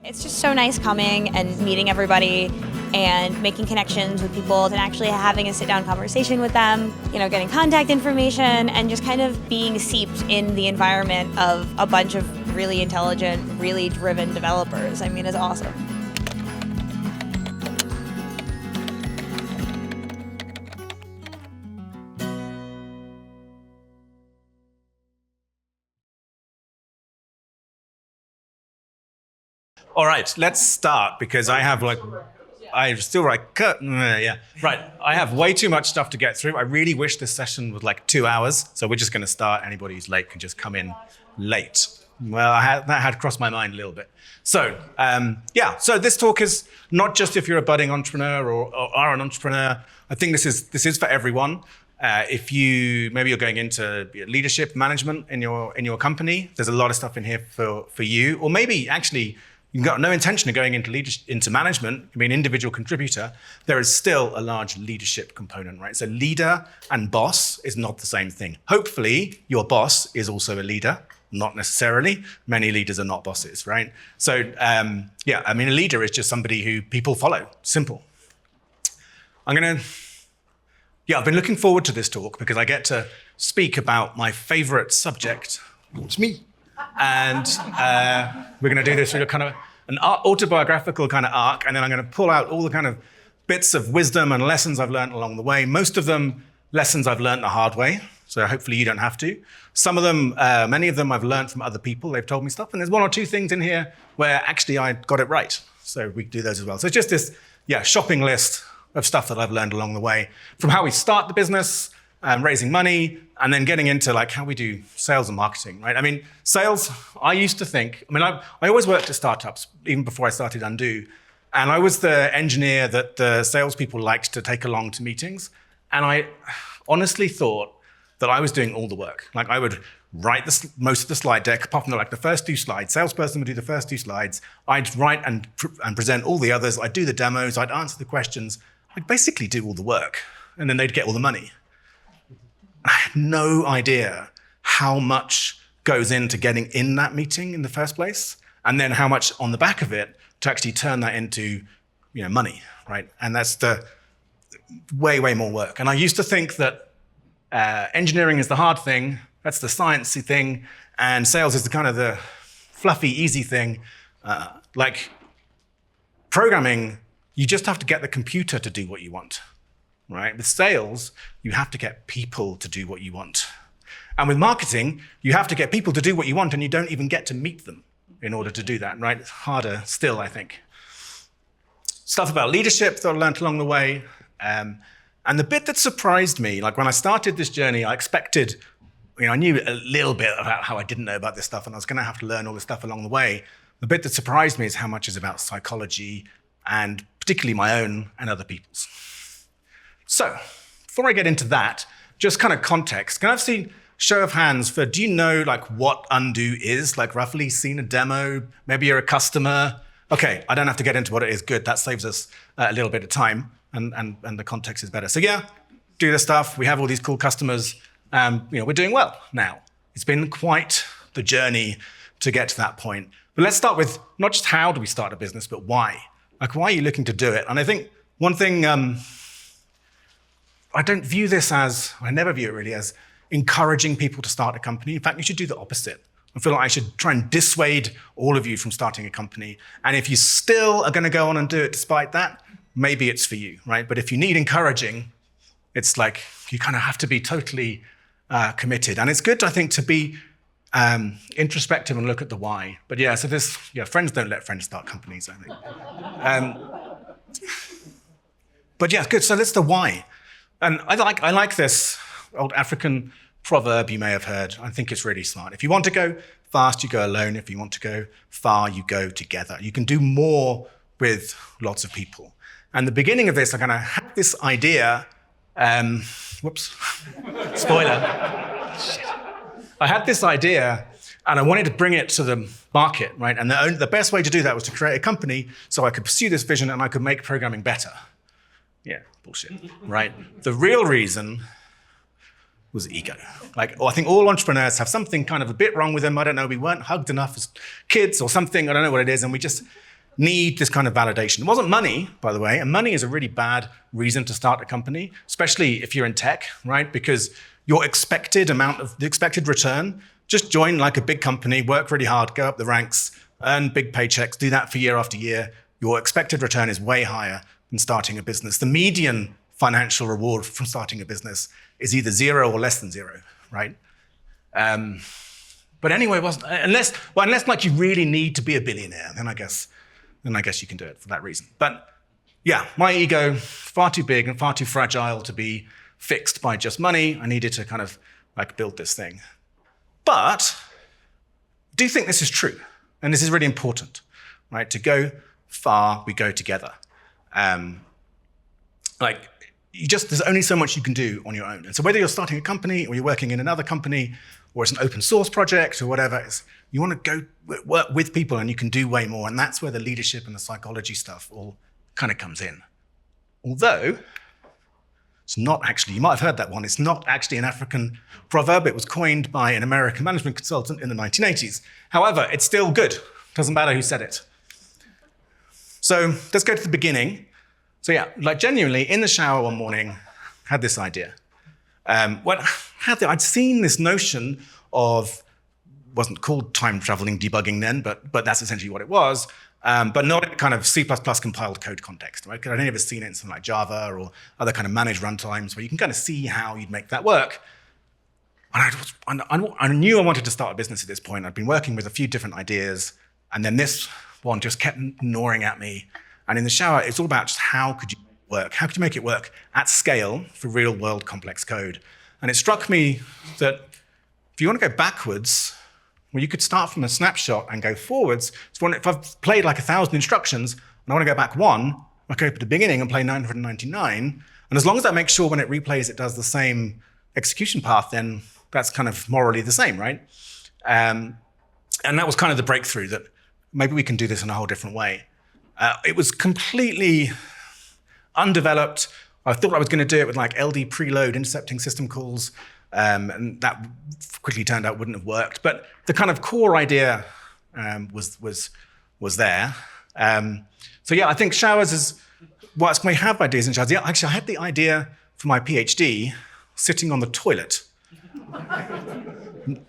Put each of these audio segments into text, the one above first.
It's just so nice coming and meeting everybody and making connections with people and actually having a sit-down conversation with them, getting contact information and just kind of being seeped in the environment of a bunch of really intelligent, really driven developers. I mean, it's awesome. All right, let's start because I have Right. I have way too much stuff to get through. I really wish this session was like 2 hours. So we're just going to start. Anybody who's late can just come in late. Well, that had crossed my mind a little bit. So so this talk is not just if you're a budding entrepreneur or are an entrepreneur. I think this is for everyone. If maybe you're going into leadership management in your company, there's a lot of stuff in here for you. Or maybe actually you've got no intention of going into management, you can be an individual contributor, there is still a large leadership component, right? So leader and boss is not the same thing. Hopefully your boss is also a leader, not necessarily. Many leaders are not bosses, right? So a leader is just somebody who people follow, simple. I've been looking forward to this talk because I get to speak about my favorite subject. It's me. And we're going to do this through kind of an autobiographical kind of arc, and then I'm going to pull out all the kind of bits of wisdom and lessons I've learned along the way. Most of them, lessons I've learned the hard way, so hopefully you don't have to. Some of them, many of them I've learned from other people. They've told me stuff, and there's one or two things in here where actually I got it right. So we can do those as well. So it's just this shopping list of stuff that I've learned along the way, from how we start the business, raising money, and then getting into like how we do sales and marketing, right? I mean, sales, I used to think, I always worked at startups, even before I started Undo, and I was the engineer that the salespeople liked to take along to meetings, and I honestly thought that I was doing all the work. Like I would write most of the slide deck, apart from the first 2 slides. Salesperson would do the first 2 slides. I'd write and present all the others. I'd do the demos. I'd answer the questions. I'd basically do all the work, and then they'd get all the money. I had no idea how much goes into getting in that meeting in the first place, and then how much on the back of it to actually turn that into money, right? And that's the way, way more work. And I used to think that engineering is the hard thing, that's the sciencey thing, and sales is the kind of the fluffy, easy thing. Like programming, you just have to get the computer to do what you want. Right? With sales, you have to get people to do what you want. And with marketing, you have to get people to do what you want, and you don't even get to meet them in order to do that, right? It's harder still, I think. Stuff about leadership that I learned along the way. And the bit that surprised me, like when I started this journey, I expected, I knew a little bit about how I didn't know about this stuff, and I was going to have to learn all this stuff along the way. The bit that surprised me is how much is about psychology, and particularly my own and other people's. So, before I get into that, just kind of context. Can I see a show of hands for, do you know what Undo is? Roughly seen a demo? Maybe you're a customer? Okay, I don't have to get into what it is. Good, that saves us a little bit of time, and the context is better. So do the stuff. We have all these cool customers. We're doing well now. It's been quite the journey to get to that point. But let's start with not just how do we start a business, but why? Why are you looking to do it? And I think one thing, I never view it really as encouraging people to start a company. In fact, you should do the opposite. I feel like I should try and dissuade all of you from starting a company. And if you still are going to go on and do it despite that, maybe it's for you, right? But if you need encouraging, it's like you kind of have to be totally committed. And it's good, I think, to be introspective and look at the why. But friends don't let friends start companies, I think. Good. So that's the why. And I like this old African proverb you may have heard. I think it's really smart. If you want to go fast, you go alone. If you want to go far, you go together. You can do more with lots of people. And the beginning of this, I kind of had this idea. Spoiler. Shit. I had this idea, and I wanted to bring it to the market, right? And the best way to do that was to create a company so I could pursue this vision and I could make programming better. Yeah, bullshit, right? The real reason was ego. I think all entrepreneurs have something kind of a bit wrong with them. I don't know, we weren't hugged enough as kids or something. I don't know what it is. And we just need this kind of validation. It wasn't money, by the way, and money is a really bad reason to start a company, especially if you're in tech, right? Because your expected amount of the expected return, just join like a big company, work really hard, go up the ranks, earn big paychecks, do that for year after year. Your expected return is way higher than starting a business. The median financial reward from starting a business is either 0 or less than 0, right? But anyway, unless like you really need to be a billionaire, then I guess you can do it for that reason. But yeah, my ego, far too big and far too fragile to be fixed by just money. I needed to kind of like build this thing. But do you think this is true? And this is really important, right? To go far, we go together. There's only so much you can do on your own. And so whether you're starting a company or you're working in another company or it's an open source project or whatever, you want to go work with people and you can do way more. And that's where the leadership and the psychology stuff all kind of comes in. Although, it's not actually, you might have heard that one, it's not actually an African proverb. It was coined by an American management consultant in the 1980s. However, it's still good. Doesn't matter who said it. So let's go to the beginning. So yeah, like genuinely in the shower one morning, had this idea. I'd seen this notion of, wasn't called time traveling debugging then, but that's essentially what it was, but not in a kind of C++ compiled code context, right? Because I'd never seen it in something like Java or other kind of managed runtimes where you can kind of see how you'd make that work. And I knew I wanted to start a business at this point. I'd been working with a few different ideas, and then this one just kept gnawing at me. And in the shower, it's all about just how could you work? How could you make it work at scale for real world complex code? And it struck me that if you want to go backwards, well, you could start from a snapshot and go forwards. So if I've played like 1,000 instructions and I want to go back one, I go to the beginning and play 999. And as long as I make sure when it replays, it does the same execution path, then that's kind of morally the same, right? And that was kind of the breakthrough that maybe we can do this in a whole different way. It was completely undeveloped. I thought I was going to do it with like LD preload intercepting system calls, and that quickly turned out wouldn't have worked. But the kind of core idea was there. So yeah, I think showers is, whilst we have ideas in showers, yeah, actually I had the idea for my PhD sitting on the toilet.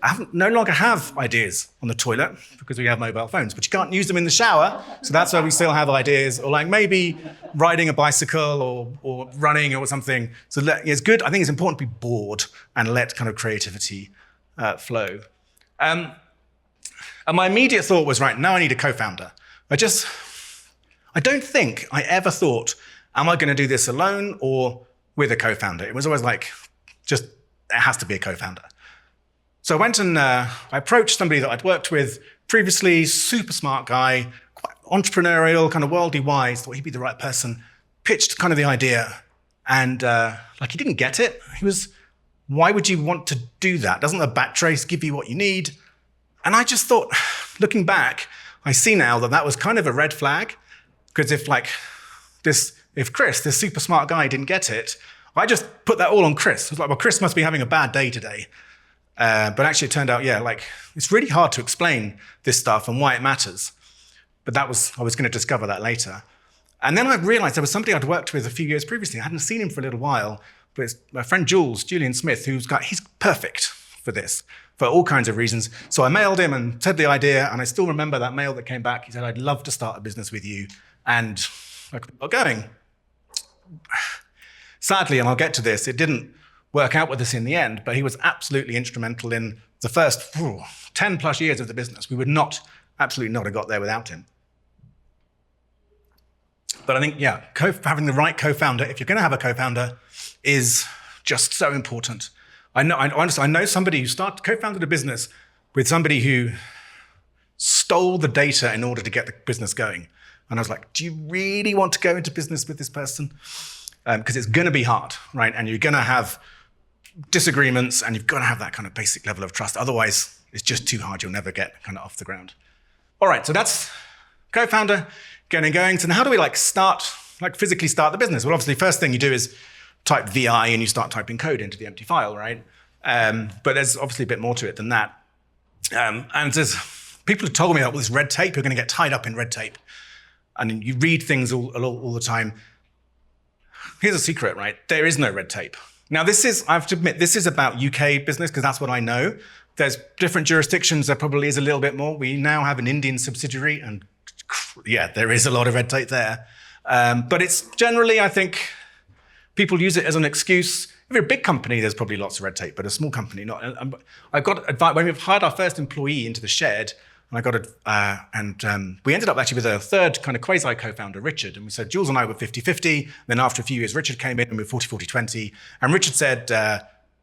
I no longer have ideas on the toilet because we have mobile phones, but you can't use them in the shower, so that's why we still have ideas, or like maybe riding a bicycle or running or something. So it's good. I think it's important to be bored and let kind of creativity flow. And my immediate thought was, right, now I need a co-founder. I don't think I ever thought, am I going to do this alone or with a co-founder? It was always like, it has to be a co-founder. So I went and I approached somebody that I'd worked with previously, super smart guy, quite entrepreneurial, kind of worldly wise, thought he'd be the right person, pitched kind of the idea, and he didn't get it. He was, why would you want to do that? Doesn't a backtrace give you what you need? And I just thought, looking back, I see now that was kind of a red flag, because if Chris, this super smart guy, didn't get it, I just put that all on Chris. I was like, well, Chris must be having a bad day today. But actually it turned out, it's really hard to explain this stuff and why it matters. But I was going to discover that later. And then I realized there was somebody I'd worked with a few years previously. I hadn't seen him for a little while, but it's my friend Julian Smith, he's perfect for this, for all kinds of reasons. So I mailed him and said the idea, and I still remember that mail that came back. He said, I'd love to start a business with you. And I got going. Sadly, and I'll get to this, it didn't work out with us in the end, but he was absolutely instrumental in the first 10 plus years of the business. We would absolutely not have got there without him. But I think, having the right co-founder, if you're going to have a co-founder, is just so important. I know somebody who co-founded a business with somebody who stole the data in order to get the business going. And I was like, do you really want to go into business with this person? Because it's going to be hard, right? And you're going to have disagreements, and you've got to have that kind of basic level of trust. Otherwise, it's just too hard. You'll never get kind of off the ground. All right, so that's co-founder, getting going. So now how do we physically start the business? Well, obviously, first thing you do is type VI and you start typing code into the empty file, right? But there's obviously a bit more to it than that. And there's people who told me about all this red tape, who are going to get tied up in red tape. and you read things all the time. Here's a secret, right? There is no red tape. Now, I have to admit, this is about UK business because that's what I know. There's different jurisdictions, there probably is a little bit more. We now have an Indian subsidiary, and yeah, there is a lot of red tape there. But it's generally, I think, people use it as an excuse. If you're a big company, there's probably lots of red tape, but a small company, not. I got advice when we've hired our first employee into the shed, and we ended up actually with a third kind of quasi co-founder, Richard, and we said Jules and I were 50-50. Then after a few years, Richard came in and we were 40-40-20, and Richard said,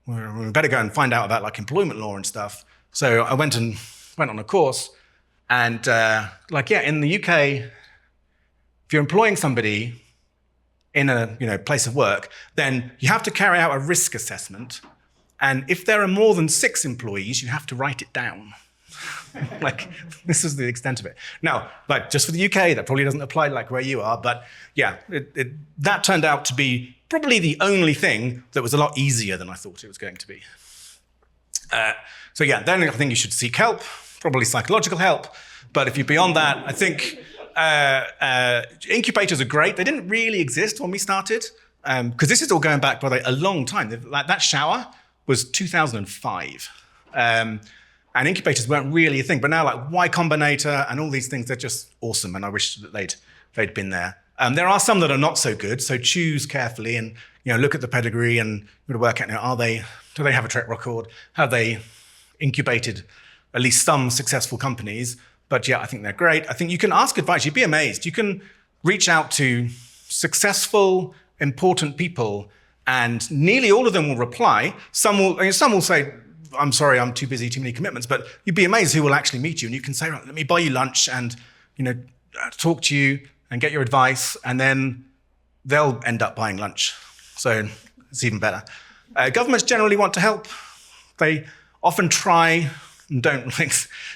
we better go and find out about like employment law and stuff. So I went on a course, and in the UK, if you're employing somebody in a place of work, then you have to carry out a risk assessment, and if there are more than 6 employees, you have to write it down. Like, this is the extent of it. Now, like, just for the UK, that probably doesn't apply like where you are, but yeah, that turned out to be probably the only thing that was a lot easier than I thought it was going to be. Then I think you should seek help, probably psychological help, but if you're beyond that, I think incubators are great. They didn't really exist when we started, because this is all going back, by the way, a long time. Like, that shower was 2005. And incubators weren't really a thing, but now like Y Combinator and all these things, they're just awesome, and I wish that they'd been there. There are some that are not so good, so choose carefully and look at the pedigree and work out, do they have a track record? Have they incubated at least some successful companies? But yeah, I think they're great. I think you can ask advice. You'd be amazed. You can reach out to successful, important people, and nearly all of them will reply. Some will say, I'm sorry, I'm too busy, too many commitments, but you'd be amazed who will actually meet you. And you can say, right, let me buy you lunch and, talk to you and get your advice, and then they'll end up buying lunch. So it's even better. Governments generally want to help. They often try and don't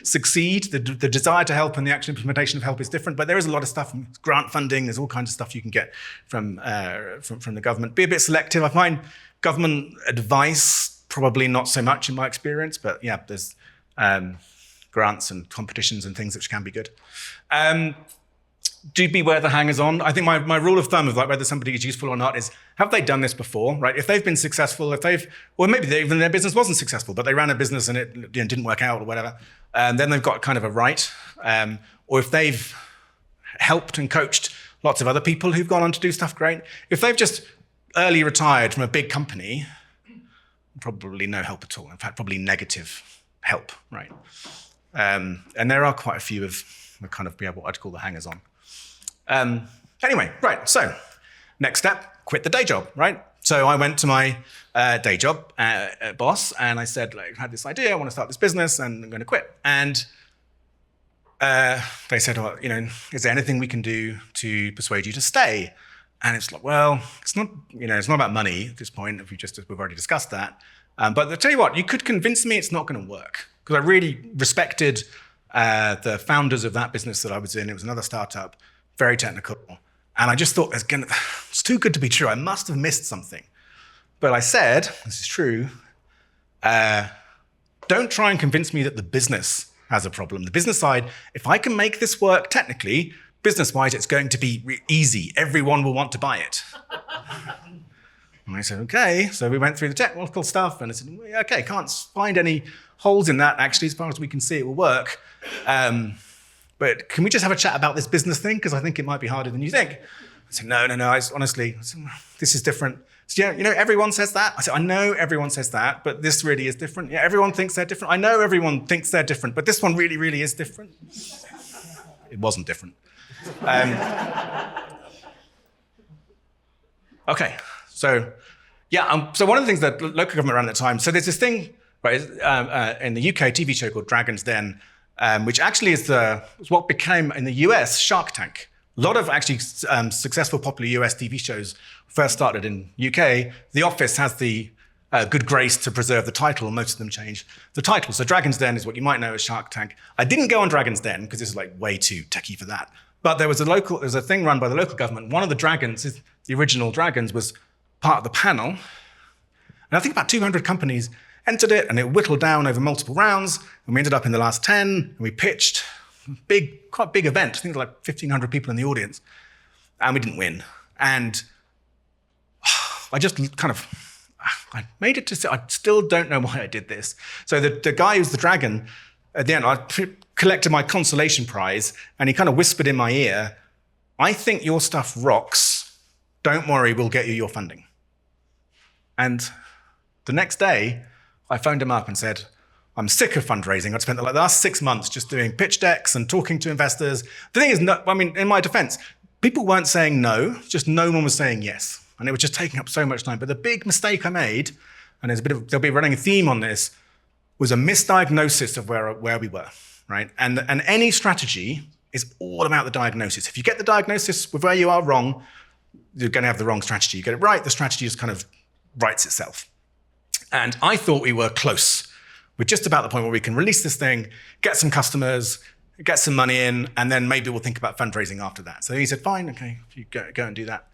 succeed. The desire to help and the actual implementation of help is different, but there is a lot of stuff, grant funding, there's all kinds of stuff you can get from the government. Be a bit selective. I find government advice probably not so much in my experience, but yeah, there's grants and competitions and things which can be good. Do beware the hangers-on. I think my rule of thumb of like whether somebody is useful or not is, have they done this before, right? If they've been successful, or maybe even their business wasn't successful, but they ran a business and it didn't work out or whatever, then they've got kind of a right. Or if they've helped and coached lots of other people who've gone on to do stuff great. If they've just early retired from a big company, probably no help at all. In fact, probably negative help, right? And there are quite a few of the kind of what I'd call the hangers-on. Anyway, right, so next step, quit the day job, right? So I went to my day job boss and I said, I had this idea, I want to start this business and I'm going to quit. And they said, well, is there anything we can do to persuade you to stay? And it's like, well, it's not about money at this point. We've already discussed that. But I'll tell you what, you could convince me it's not going to work, because I really respected the founders of that business that I was in. It was another startup, very technical. And I just thought, it's too good to be true. I must have missed something. But I said, this is true, don't try and convince me that the business has a problem. The business side, if I can make this work technically, business-wise, it's going to be easy. Everyone will want to buy it. And I said, okay. So we went through the technical stuff, and I said, well, okay, can't find any holes in that, actually. As far as we can see, it will work. But can we just have a chat about this business thing? Because I think it might be harder than you think. I said, no. Honestly, this is different. So, yeah, everyone says that. I said, I know everyone says that, but this really is different. Yeah, everyone thinks they're different. I know everyone thinks they're different, but this one really, really is different. It wasn't different. Okay, so yeah, so one of the things that local government ran at the time, so there's this thing, right, in the UK, TV show called Dragon's Den, which actually is what became in the US Shark Tank. A lot of actually successful popular US TV shows first started in UK. The Office has the good grace to preserve the title. Most of them changed the title. So Dragon's Den is what you might know as Shark Tank. I didn't go on Dragon's Den because this is like way too techie for that. But there was a thing run by the local government. One of the dragons, the original dragons, was part of the panel. And I think about 200 companies entered it, and it whittled down over multiple rounds. And we ended up in the last 10, and we pitched. quite big event. I think it was like 1,500 people in the audience, and we didn't win. And I just I made it to, I still don't know why I did this. So the guy who's the dragon, at the end, I collected my consolation prize, and he kind of whispered in my ear, I think your stuff rocks. Don't worry, we'll get you your funding. And the next day, I phoned him up and said, I'm sick of fundraising. I'd spent the last 6 months just doing pitch decks and talking to investors. The thing is, in my defense, people weren't saying no, just no one was saying yes. And it was just taking up so much time. But the big mistake I made, and there'll be running a theme on this, was a misdiagnosis of where we were, right? And any strategy is all about the diagnosis. If you get the diagnosis with where you are wrong, you're going to have the wrong strategy. You get it right, the strategy just kind of writes itself. And I thought we were close. We're just about the point where we can release this thing, get some customers, get some money in, and then maybe we'll think about fundraising after that. So he said, fine, okay, you go and do that.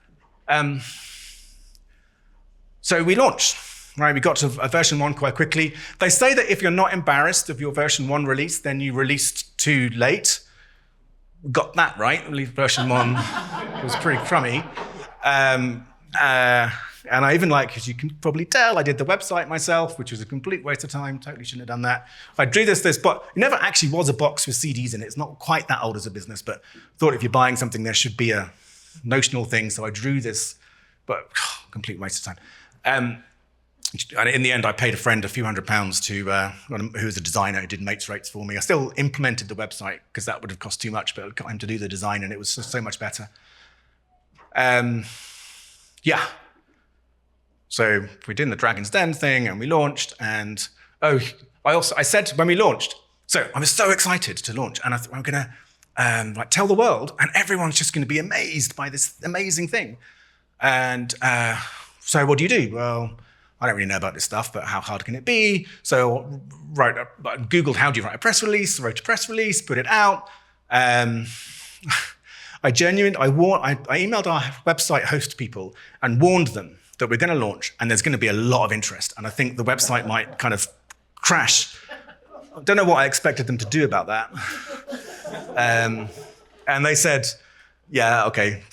So we launched, right? We got to a version 1 quite quickly. They say that if you're not embarrassed of your version 1 release, then you released too late. Got that right. Version 1 was pretty crummy. And I even as you can probably tell, I did the website myself, which was a complete waste of time. Totally shouldn't have done that. I drew this, but it never actually was a box with CDs in it. It's not quite that old as a business, but thought if you're buying something, there should be a notional thing. So I drew this, but complete waste of time. And in the end, I paid a friend a few £100 who was a designer who did mates rates for me. I still implemented the website because that would have cost too much, but I got him to do the design, and it was so much better. Yeah. So we did the Dragon's Den thing, and we launched. And I said when we launched, so I was so excited to launch, and I thought I'm going to tell the world, and everyone's just going to be amazed by this amazing thing. And so what do you do? Well, I don't really know about this stuff, but how hard can it be? So Googled how do you write a press release, wrote a press release, put it out. I emailed our website host people and warned them that we're going to launch and there's going to be a lot of interest. And I think the website might kind of crash. I don't know what I expected them to do about that. And they said, yeah, okay,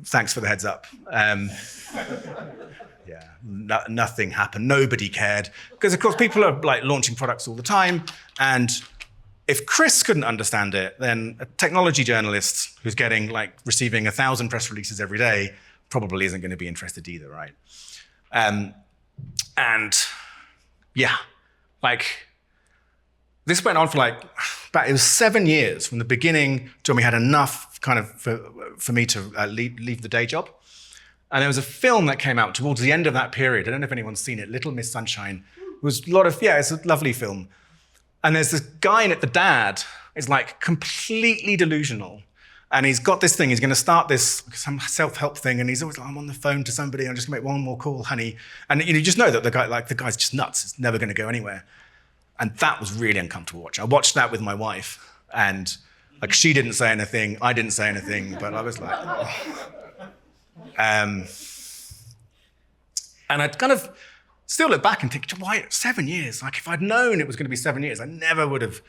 thanks for the heads up. Nothing happened. Nobody cared. Because, of course, people are launching products all the time. And if Chris couldn't understand it, then a technology journalist who's receiving 1,000 press releases every day probably isn't going to be interested either, right? This went on for it was 7 years from the beginning to when we had enough for me to leave the day job. And there was a film that came out towards the end of that period. I don't know if anyone's seen it, Little Miss Sunshine. It was it's a lovely film. And there's this guy in it, the dad, is completely delusional. And he's got this thing, he's going to start some self-help thing, and he's always I'm on the phone to somebody, I'm just going to make one more call, honey. And you just know that the guy's just nuts, it's never going to go anywhere. And that was really uncomfortable to watch. I watched that with my wife, and she didn't say anything, I didn't say anything, but I was and I'd kind of still look back and think, why 7 years? If I'd known it was going to be 7 years, I never would have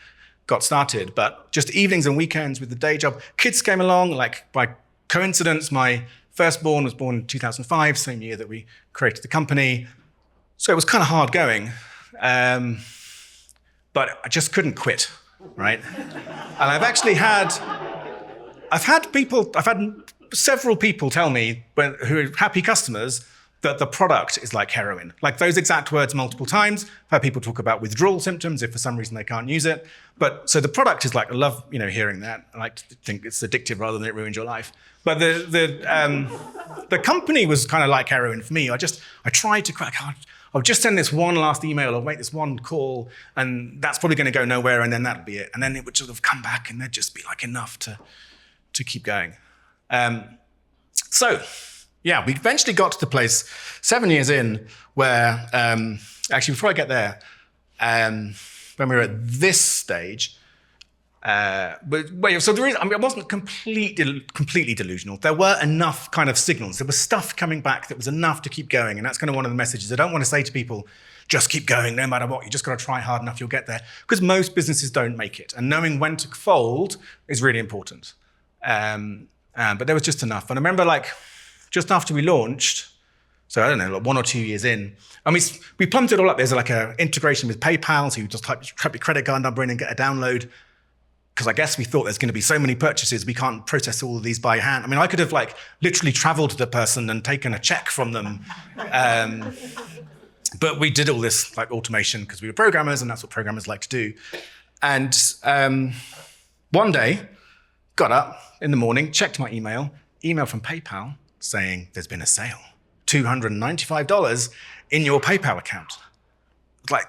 got started. But just evenings and weekends with the day job. Kids came along, by coincidence, my firstborn was born in 2005, same year that we created the company. So it was kind of hard going. But I just couldn't quit, right? And I've had several people tell me who are happy customers that the product is like heroin. Those exact words multiple times. I've had people talk about withdrawal symptoms if for some reason they can't use it. But so the product is I love hearing that. I like to think it's addictive rather than it ruins your life. But the company was kind of like heroin for me. I tried to crack hard. I'll just send this one last email, I'll make this one call, and that's probably going to go nowhere, and then that'll be it. And then it would sort of come back, and there'd just be enough to keep going. We eventually got to the place 7 years in where, actually, before I get there, when we were at this stage, so there is, it wasn't completely delusional. There were enough kind of signals. There was stuff coming back that was enough to keep going, and that's kind of one of the messages I don't want to say to people, just keep going no matter what. You just got to try hard enough, you'll get there. Because most businesses don't make it. And knowing when to fold is really important. But there was just enough. And I remember just after we launched, so I don't know, 1 or 2 years in, and we plumbed it all up. There's an integration with PayPal, so you just type your credit card number in and get a download. Because I guess we thought there's going to be so many purchases, we can't process all of these by hand. I mean, I could have literally traveled to the person and taken a check from them. But we did all this automation because we were programmers, and that's what programmers like to do. And one day, got up in the morning, checked my email from PayPal saying there's been a sale, $295 in your PayPal account.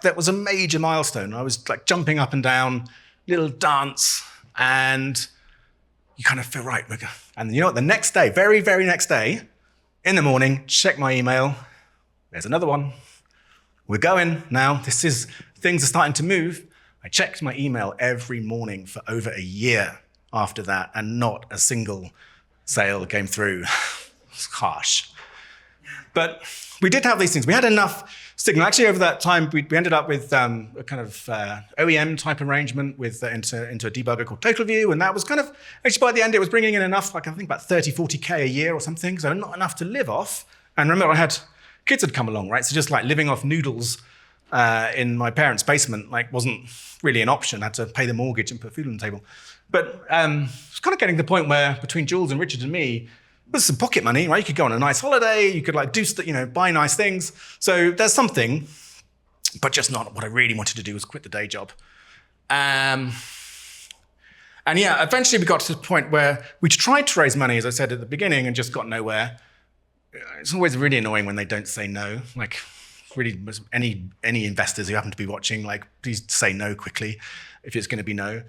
That was a major milestone. I was jumping up and down, little dance, and you kind of feel right. And you know what? The next day, very, very next day, in the morning, check my email. There's another one. We're going now. Things are starting to move. I checked my email every morning for over a year after that, and not a single sale came through. It's harsh. But we did have these things. We had enough signal. Actually, over that time, we ended up with a kind of OEM type arrangement into a debugger called TotalView, and that was kind of, actually by the end, it was bringing in enough, I think about 30, 40K a year or something, so not enough to live off. And remember, kids had come along, right? So just living off noodles in my parents' basement wasn't really an option. I had to pay the mortgage and put food on the table. But it was kind of getting to the point where between Jules and Richard and me, there's some pocket money, right? You could go on a nice holiday, you could buy nice things. So there's something, but just not what I really wanted to do was quit the day job. And yeah, eventually we got to the point where we tried to raise money, as I said at the beginning, and just got nowhere. It's always really annoying when they don't say no. Really, any investors who happen to be watching, please say no quickly if it's going to be no.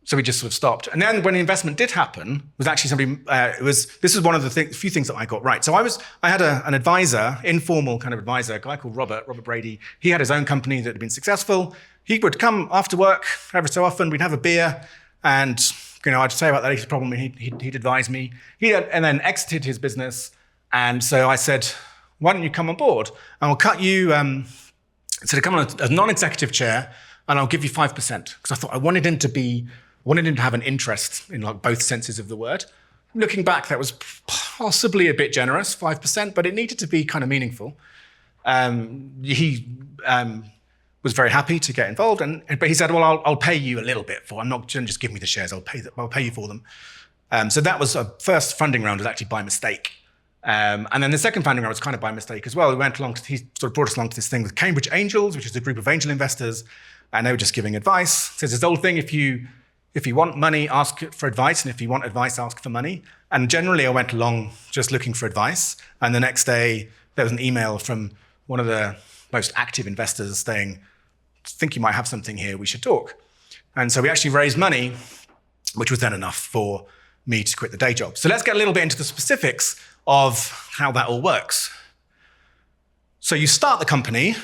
So we just sort of stopped. And then when the investment did happen, was actually somebody, this is one of the few things that I got right. So I had an advisor, informal kind of advisor, a guy called Robert Brady. He had his own company that had been successful. He would come after work every so often, we'd have a beer, and I'd say about that his problem, he'd advise me. And then exited his business. And so I said, why don't you come on board? And I'll cut you, so to come on as a non-executive chair, and I'll give you 5%. Because I thought I wanted him to have an interest in both senses of the word. Looking back, that was possibly a bit generous, 5%, but it needed to be kind of meaningful. He was very happy to get involved, but he said, well, I'll pay you a little bit I'm not going to just give me the shares, I'll pay you for them. So that was our first funding round was actually by mistake. And then the second funding round was kind of by mistake as well. He sort of brought us along to this thing with Cambridge Angels, which is a group of angel investors, and they were just giving advice. So it's this old thing, if you want money, ask for advice, and if you want advice, ask for money. And generally, I went along just looking for advice, and the next day, there was an email from one of the most active investors saying, I think you might have something here, we should talk. And so we actually raised money, which was then enough for me to quit the day job. So let's get a little bit into the specifics of how that all works. So you start the company,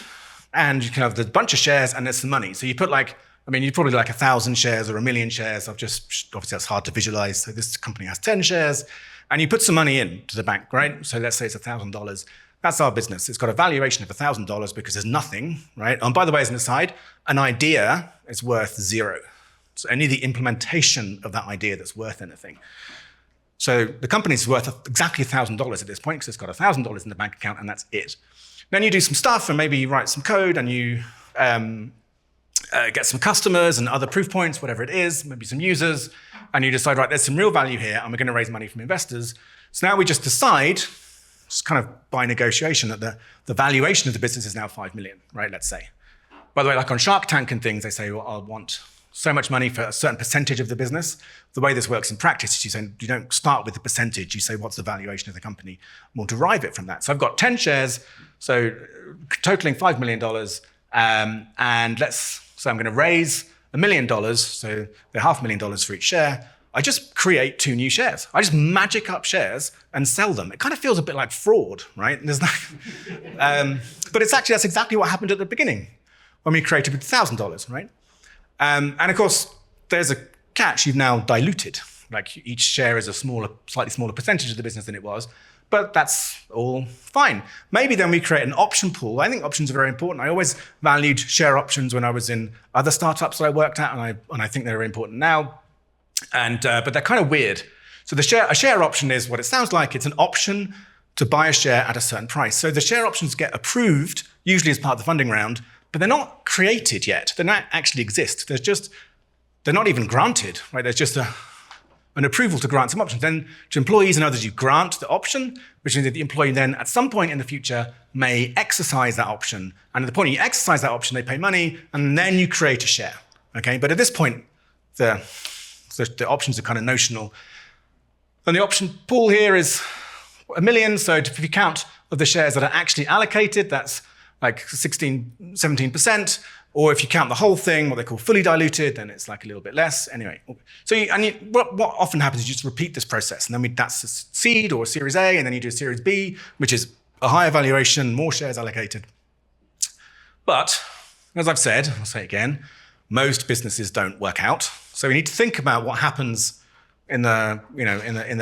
and you can have a bunch of shares, and there's some money. So you put you'd probably 1,000 shares or 1 million shares. Obviously that's hard to visualize. So this company has 10 shares, and you put some money into the bank, right? So let's say it's $1,000. That's our business. It's got a valuation of $1,000 because there's nothing, right? And by the way, as an aside, an idea is worth zero. It's only the implementation of that idea that's worth anything. So the company's worth exactly $1,000 at this point because it's got $1,000 in the bank account, and that's it. Then you do some stuff, and maybe you write some code, and you get some customers and other proof points, whatever it is, maybe some users, and you decide, right, there's some real value here, and we're going to raise money from investors. So now we just decide, just kind of by negotiation, that the valuation of the business is now 5 million, right, let's say. By the way, on Shark Tank and things, they say, well, I'll want so much money for a certain percentage of the business. The way this works in practice is you don't start with the percentage, you say, what's the valuation of the company? And we'll derive it from that. So I've got 10 shares, so totaling $5 million, and so I'm going to raise $1 million, so they're $500,000 for each share. I just create 2 new shares. I just magic up shares and sell them. It kind of feels a bit like fraud, right? But that's exactly what happened at the beginning when we created $1,000, right? And of course, there's a catch. You've now diluted, like each share is a slightly smaller percentage of the business than it was, but that's all fine. Maybe then we create an option pool. I think options are very important. I always valued share options when I was in other startups that I worked at, and I think they're very important now. But they're kind of weird. So a share option is what it sounds like. It's an option to buy a share at a certain price. So the share options get approved, usually as part of the funding round, but they're not created yet. They don't actually exist. They're not even granted, right? There's just an approval to grant some options. Then to employees and others, you grant the option, which means that the employee then at some point in the future may exercise that option. And at the point you exercise that option, they pay money, and then you create a share, okay? But at this point, the options are kind of notional. And the option pool here is 1 million. So if you count of the shares that are actually allocated, that's like 17%. Or if you count the whole thing, what they call fully diluted, then it's like a little bit less. Anyway, so what often happens is you just repeat this process. And then that's a seed or a Series A, and then you do a Series B, which is a higher valuation, more shares allocated. But as I've said, I'll say it again, most businesses don't work out. So we need to think about what happens in the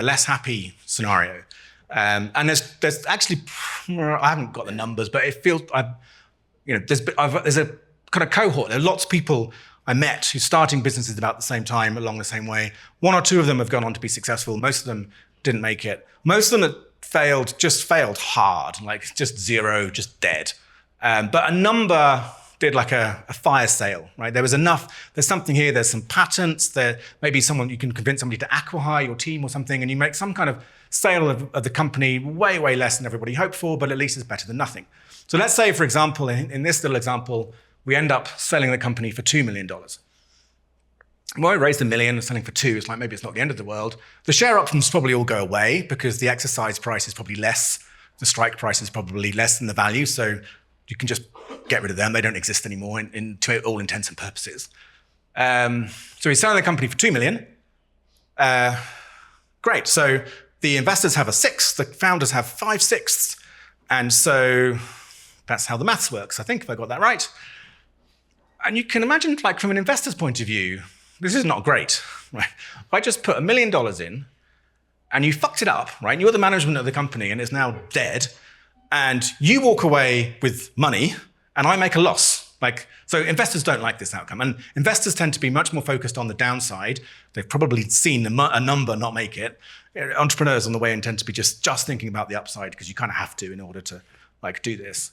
less happy scenario. And there's actually, I haven't got the numbers, but it feels there's a kind of cohort. There are lots of people I met who are starting businesses about the same time, along the same way. 1 or 2 of them have gone on to be successful. Most of them didn't make it. Most of them that just failed hard, like just zero, just dead. But a number did like a fire sale, right? There was enough, there's something here, there's some patents, there maybe you can convince somebody to acqui-hire your team or something, and you make some kind of sale of the company way, way less than everybody hoped for, but at least it's better than nothing. So let's say, for example, in this little example, we end up selling the company for $2 million. Well, we raised $1 million and selling for 2, it's like maybe it's not the end of the world. The share options probably all go away because the exercise price is probably less, the strike price is probably less than the value, so you can just get rid of them. They don't exist anymore to all intents and purposes. So we're selling the company for $2 million. Great, so the investors have 1/6, the founders have 5/6, and so that's how the maths works, I think, if I got that right. And you can imagine, like from an investor's point of view, this is not great, right? If I just put $1 million in and you fucked it up, right? You're the management of the company and it's now dead, and you walk away with money and I make a loss. So investors don't like this outcome, and investors tend to be much more focused on the downside. They've probably seen a number not make it. Entrepreneurs on the way in tend to be just thinking about the upside because you kind of have to in order to do this.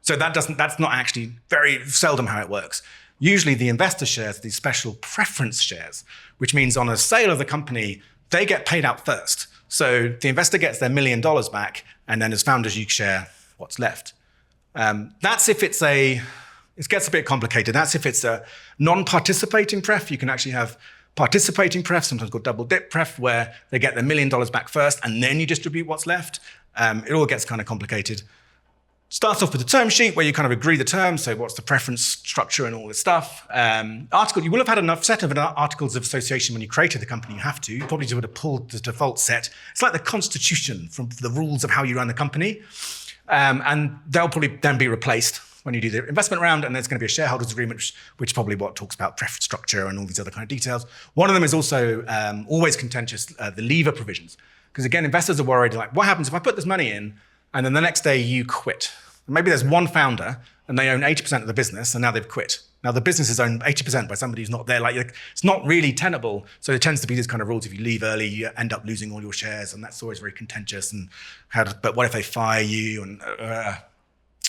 So that's not actually very seldom how it works. Usually the investor shares are these special preference shares, which means on a sale of the company, they get paid out first. So the investor gets their $1 million back, and then as founders, you share what's left. That's if it gets a bit complicated. That's if it's a non-participating pref. You can actually have participating pref, sometimes called double dip pref, where they get their $1 million back first, and then you distribute what's left. It all gets kind of complicated. Starts off with a term sheet where you kind of agree the terms, so what's the preference structure and all this stuff. You will have had enough set of articles of association when you created the company. You have to. You probably would have pulled the default set. It's like the constitution from the rules of how you run the company. And they'll probably then be replaced when you do the investment round, and there's going to be a shareholders agreement, which is probably what talks about preference structure and all these other kind of details. One of them is also always contentious, the leaver provisions. Because again, investors are worried, like, what happens if I put this money in and then the next day you quit? Maybe there's one founder and they own 80% of the business and now they've quit. Now the business is owned 80% by somebody who's not there. Like, it's not really tenable. So there tends to be these kind of rules. If you leave early, you end up losing all your shares, and that's always very contentious. And but what if they fire you? And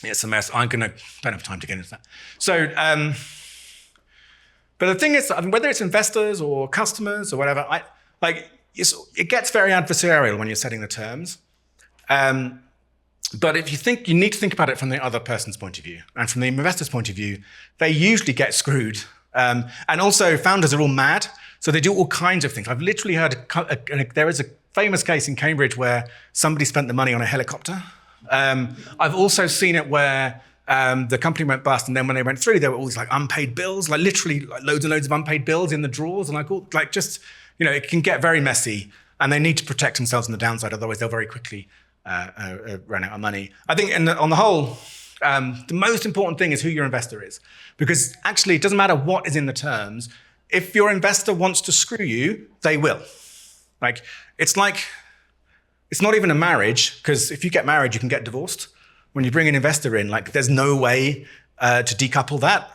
it's a mess. Don't have time to get into that. So, but the thing is, whether it's investors or customers or whatever, it gets very adversarial when you're setting the terms. But if you need to think about it from the other person's point of view, and from the investor's point of view, they usually get screwed. And also, founders are all mad, so they do all kinds of things. I've literally heard there is a famous case in Cambridge where somebody spent the money on a helicopter. I've also seen it where the company went bust, and then when they went through, there were all these unpaid bills, literally loads and loads of unpaid bills in the drawers, and it can get very messy, and they need to protect themselves on the downside, otherwise they'll very quickly run out of money. I think on the whole, the most important thing is who your investor is, because actually it doesn't matter what is in the terms. if your investor wants to screw you, they will. Like, it's not even a marriage, because if you get married, you can get divorced. When you bring an investor in, like, there's no way to decouple that,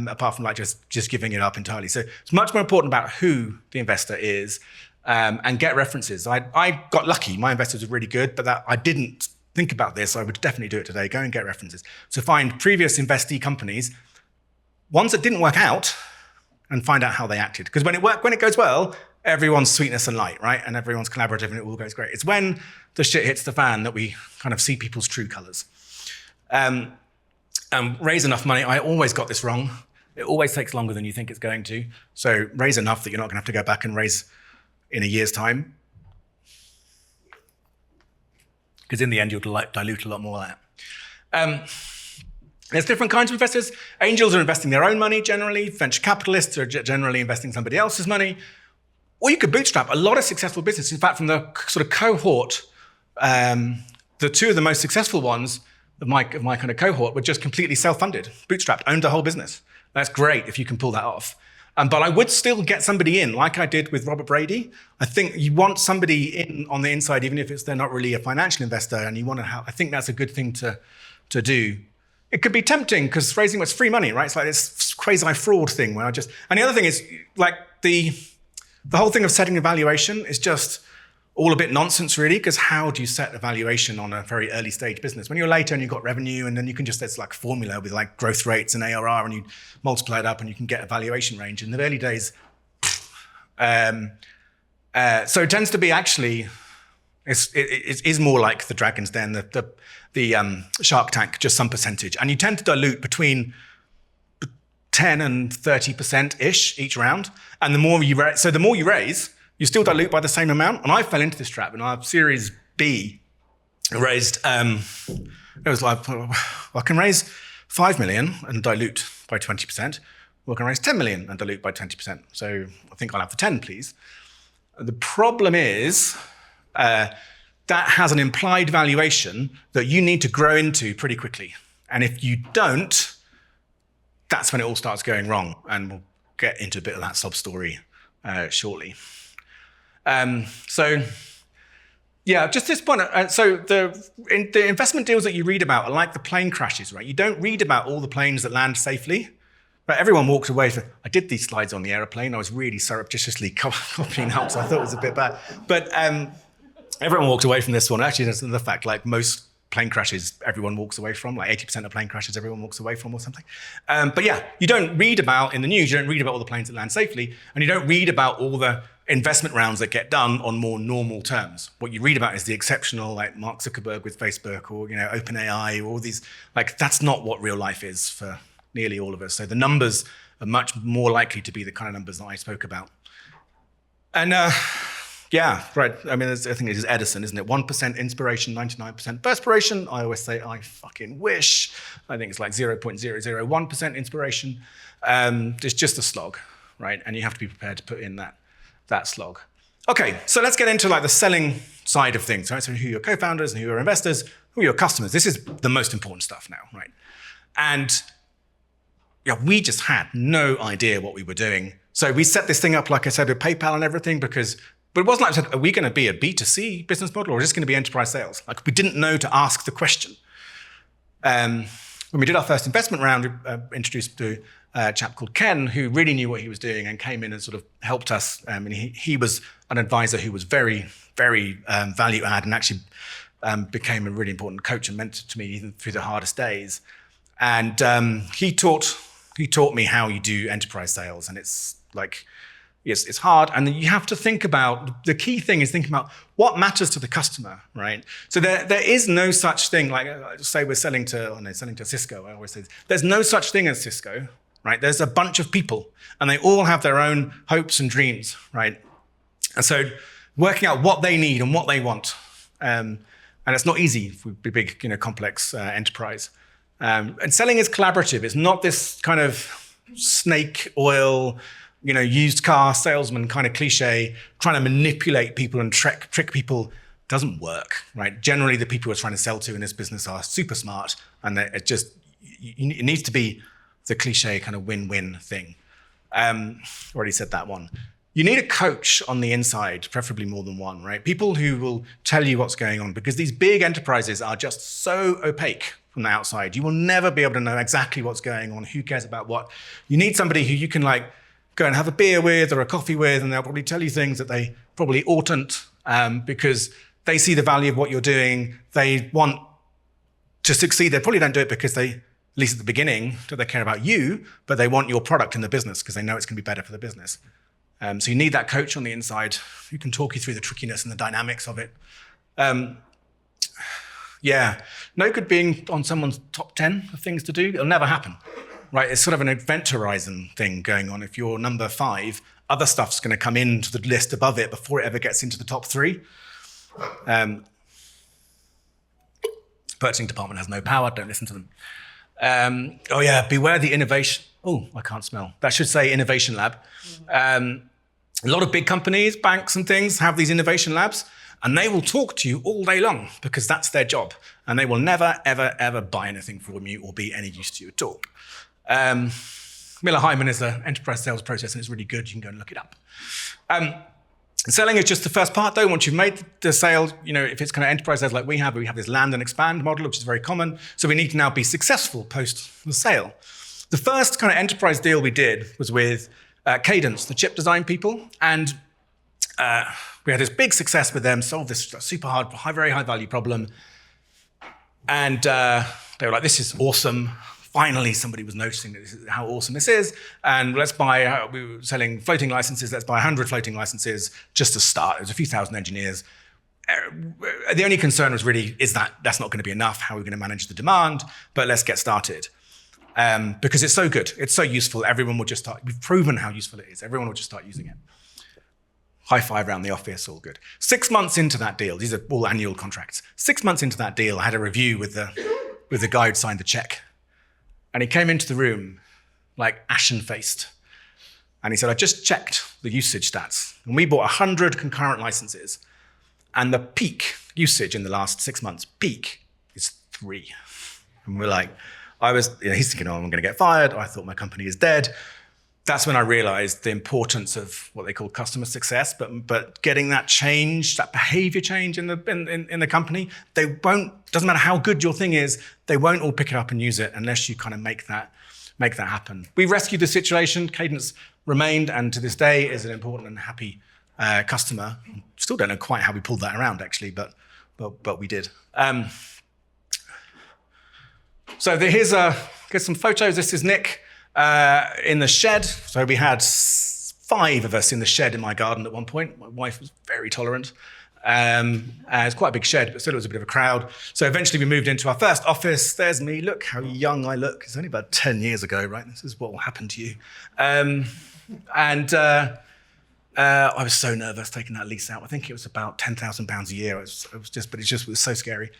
apart from like just giving it up entirely. So it's much more important about who the investor is, and get references. I got lucky. My investors were really good, but I didn't think about this. I would definitely do it today. Go and get references. So find previous investee companies, ones that didn't work out, and find out how they acted. Because when it goes well, everyone's sweetness and light, right? And everyone's collaborative and it all goes great. It's when the shit hits the fan that we kind of see people's true colors. Raise enough money. I always got this wrong. It always takes longer than you think it's going to. So raise enough that you're not going to have to go back and raise in a year's time. Because in the end, you'll dilute a lot more of that. There's different kinds of investors. Angels are investing their own money generally. Venture capitalists are generally investing somebody else's money. Or you could bootstrap. A lot of successful businesses, in fact, from the sort of cohort, the two of the most successful ones of my kind of cohort were just completely self-funded, bootstrapped, owned the whole business. That's great if you can pull that off. But I would still get somebody in, like I did with Robert Brady. I think you want somebody in on the inside, even if they're not really a financial investor, and you want to have. I think that's a good thing to do. It could be tempting because raising was free money, right? It's like this quasi-fraud thing where and the other thing is like the whole thing of setting a valuation is just all a bit nonsense, really, because how do you set a valuation on a very early stage business? When you're later and you've got revenue, and then you can there's like a formula with like growth rates and ARR, and you multiply it up and you can get a valuation range. In the early days, so it tends to be actually, it is more like the Dragon's Den, the Shark Tank, just some percentage. And you tend to dilute between 10 and 30%-ish each round. And the more you raise, you still dilute by the same amount. And I fell into this trap. In our Series B, I raised, it was like, well, I can raise 5 million and dilute by 20%. Or I can raise 10 million and dilute by 20%. So I think I'll have the 10, please. The problem is that has an implied valuation that you need to grow into pretty quickly. And if you don't, that's when it all starts going wrong. And we'll get into a bit of that sob story shortly. Yeah, just this point. So the investment deals that you read about are like the plane crashes, right? You don't read about all the planes that land safely. But everyone walks away from, I did these slides on the airplane. I was really surreptitiously copying out, so I thought it was a bit bad. But everyone walked away from this one. Actually, that's the fact, like most plane crashes, everyone walks away from, like 80% of plane crashes, everyone walks away from or something. But yeah, you don't read about, in the news, you don't read about all the planes that land safely, and you don't read about all the investment rounds that get done on more normal terms. What you read about is the exceptional, like Mark Zuckerberg with Facebook, or OpenAI, or all these, like that's not what real life is for nearly all of us. So the numbers are much more likely to be the kind of numbers that I spoke about. And yeah, right. I mean, I think it is Edison, isn't it? 1% inspiration, 99% perspiration. I always say, I fucking wish. I think it's like 0.001% inspiration. It's just a slog, right? And you have to be prepared to put in that slog. Okay, so let's get into like the selling side of things, right? So who are your co-founders and who are your investors, who are your customers? This is the most important stuff now, right? And yeah, we just had no idea what we were doing. So we set this thing up, like I said, with PayPal and everything, but it wasn't like I said, are we going to be a B2C business model or is this going to be enterprise sales? Like we didn't know to ask the question. When we did our first investment round, we introduced to a chap called Ken, who really knew what he was doing and came in and sort of helped us. And he was an advisor who was very, very value add and actually became a really important coach and mentor to me even through the hardest days. And he taught me how you do enterprise sales. And it's like, yes, it's hard. And you have to think about, the key thing is thinking about what matters to the customer, right? So there is no such thing, like say we're selling to Cisco, I always say, there's no such thing as Cisco, right? There's a bunch of people and they all have their own hopes and dreams, right? And so working out what they need and what they want. And it's not easy for a big, complex enterprise. And selling is collaborative. It's not this kind of snake oil, used car salesman kind of cliche, trying to manipulate people and trick people. Doesn't work, right? Generally, the people we're trying to sell to in this business are super smart, and it needs to be the cliche kind of win-win thing. Already said that one. You need a coach on the inside, preferably more than one, right? People who will tell you what's going on, because these big enterprises are just so opaque from the outside. You will never be able to know exactly what's going on, who cares about what. You need somebody who you can like go and have a beer with or a coffee with, and they'll probably tell you things that they probably oughtn't, because they see the value of what you're doing. They want to succeed. They probably don't do it because they, at least at the beginning, do they care about you, but they want your product in the business because they know it's going to be better for the business. So you need that coach on the inside who can talk you through the trickiness and the dynamics of it. Yeah, no good being on someone's top 10 of things to do. It'll never happen, right? It's sort of an event horizon thing going on. If you're number 5, other stuff's going to come into the list above it before it ever gets into the top 3. Purchasing department has no power. Don't listen to them. Oh yeah, beware the innovation. Oh, I can't smell. That should say innovation lab. A lot of big companies, banks and things have these innovation labs, and they will talk to you all day long because that's their job. And they will never, ever, ever buy anything from you or be any use to you at all. Miller Hyman is an enterprise sales process, and it's really good. You can go and look it up. Selling is just the first part, though. Once you've made the sale, if it's kind of enterprise sales like we have this land and expand model, which is very common. So we need to now be successful post the sale. The first kind of enterprise deal we did was with Cadence, the chip design people. And we had this big success with them, solved this super hard, very high value problem. And they were like, this is awesome. Finally, somebody was noticing how awesome this is. And let's buy, we were selling floating licenses, let's buy 100 floating licenses just to start. There's a few thousand engineers. The only concern was really, that's not going to be enough. How are we going to manage the demand? But let's get started. Because it's so good, it's so useful, everyone will just start, we've proven how useful it is, everyone will just start using it. High five around the office, all good. 6 months into that deal, these are all annual contracts. 6 months into that deal, I had a review with the guy who'd signed the check. And he came into the room like ashen-faced. And he said, I just checked the usage stats. And we bought 100 concurrent licenses. And the peak usage in the last 6 months, peak, is 3. And we're like, he's thinking, I'm going to get fired. I thought my company is dead. That's when I realized the importance of what they call customer success, but getting that change, that behavior change in the company, doesn't matter how good your thing is, they won't all pick it up and use it unless you kind of make that happen. We rescued the situation. Cadence remained, and to this day is an important and happy customer. Still don't know quite how we pulled that around, actually, but we did. So here's some photos. This is Nick in the shed. So we had 5 of us in the shed in my garden at one point. My wife was very tolerant. It's quite a big shed, but still it was a bit of a crowd. So eventually we moved into our first office. There's me. Look how young I look. It's only about 10 years ago, right? This is what will happen to you. I was so nervous taking that lease out. I think it was about £10,000 a year. It was so scary.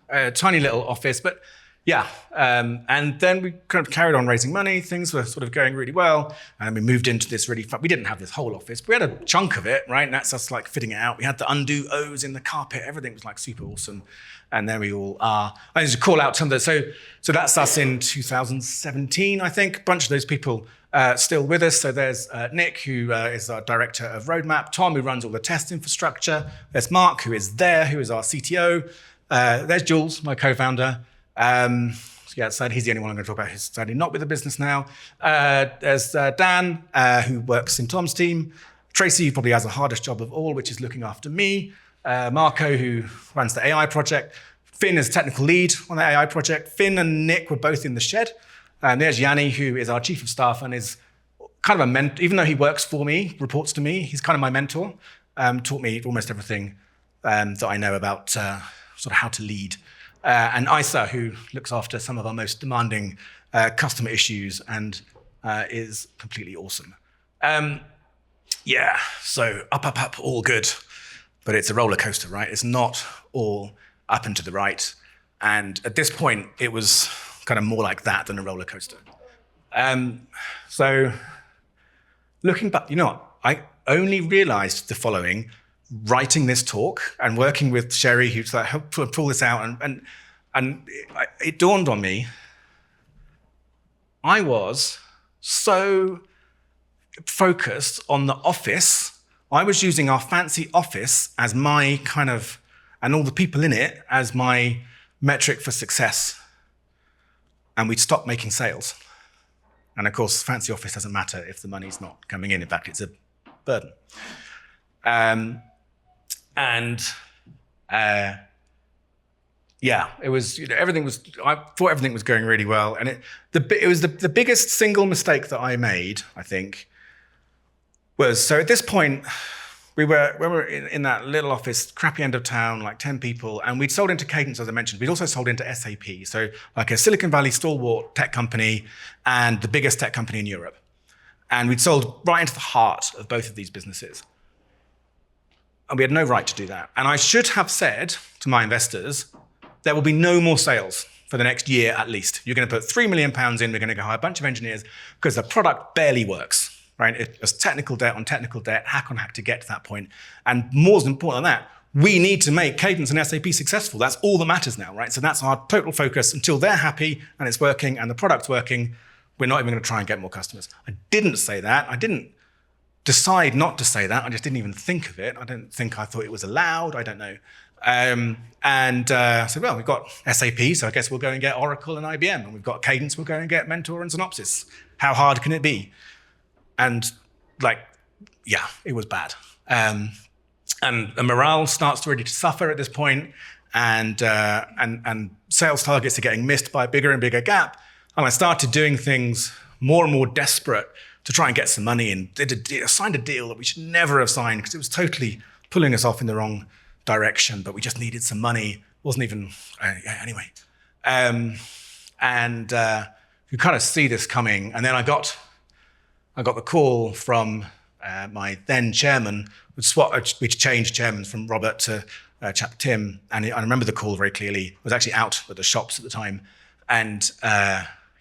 A tiny little office, but yeah. And then we kind of carried on raising money. Things were sort of going really well. And we moved into this really fun, we didn't have this whole office, but we had a chunk of it, right? And that's us like fitting it out. We had the undo O's in the carpet. Everything was like super awesome. And there we all are. I need to call out some of the, so that's us in 2017, I think. A bunch of those people still with us. So there's Nick, who is our director of roadmap. Tom, who runs all the test infrastructure. There's Mark, who is our CTO. There's Jules, my co-founder. So he's the only one I'm going to talk about who's sadly not with the business now. There's Dan, who works in Tom's team. Tracy, who probably has the hardest job of all, which is looking after me. Marco, who runs the AI project. Finn is technical lead on the AI project. Finn and Nick were both in the shed. And there's Yanni, who is our chief of staff and is kind of a mentor. Even though he works for me, reports to me, he's kind of my mentor. Taught me almost everything that I know about sort of how to lead. And Isa, who looks after some of our most demanding customer issues and is completely awesome. So up, all good. But it's a roller coaster, right? It's not all up and to the right. And at this point, it was kind of more like that than a roller coaster. So looking back, I only realized the following writing this talk and working with Sherry, who's like, helped pull this out. And it dawned on me, I was so focused on the office. I was using our fancy office as my kind of, and all the people in it as my metric for success. And we'd stopped making sales. And of course, fancy office doesn't matter if the money's not coming in. In fact, it's a burden. Yeah, it was, everything was, I thought everything was going really well. And it was the biggest single mistake that I made, I think, was, so at this point, when we were in that little office, crappy end of town, like 10 people, and we'd sold into Cadence, as I mentioned. We'd also sold into SAP, so like a Silicon Valley stalwart tech company and the biggest tech company in Europe. And we'd sold right into the heart of both of these businesses. And we had no right to do that. And I should have said to my investors, there will be no more sales for the next year at least. You're going to put £3 million in, we're going to go hire a bunch of engineers because the product barely works. Right? It was technical debt on technical debt, hack on hack to get to that point. And more important than that, we need to make Cadence and SAP successful. That's all that matters now, right? So that's our total focus. Until they're happy and it's working and the product's working, we're not even going to try and get more customers. I didn't say that. I didn't decide not to say that. I just didn't even think of it. I thought it was allowed. I don't know. I said, well, we've got SAP, so I guess we'll go and get Oracle and IBM. And we've got Cadence, we'll go and get Mentor and Synopsys. How hard can it be? And yeah, it was bad. And the morale starts to really suffer at this point, and sales targets are getting missed by a bigger and bigger gap. And I started doing things more and more desperate to try and get some money in. Signed a deal that we should never have signed because it was totally pulling us off in the wrong direction, but we just needed some money. Wasn't even, anyway. You kind of see this coming. And then I got the call from my then chairman. We changed chairman from Robert to chap Tim, and I remember the call very clearly. I was actually out at the shops at the time, and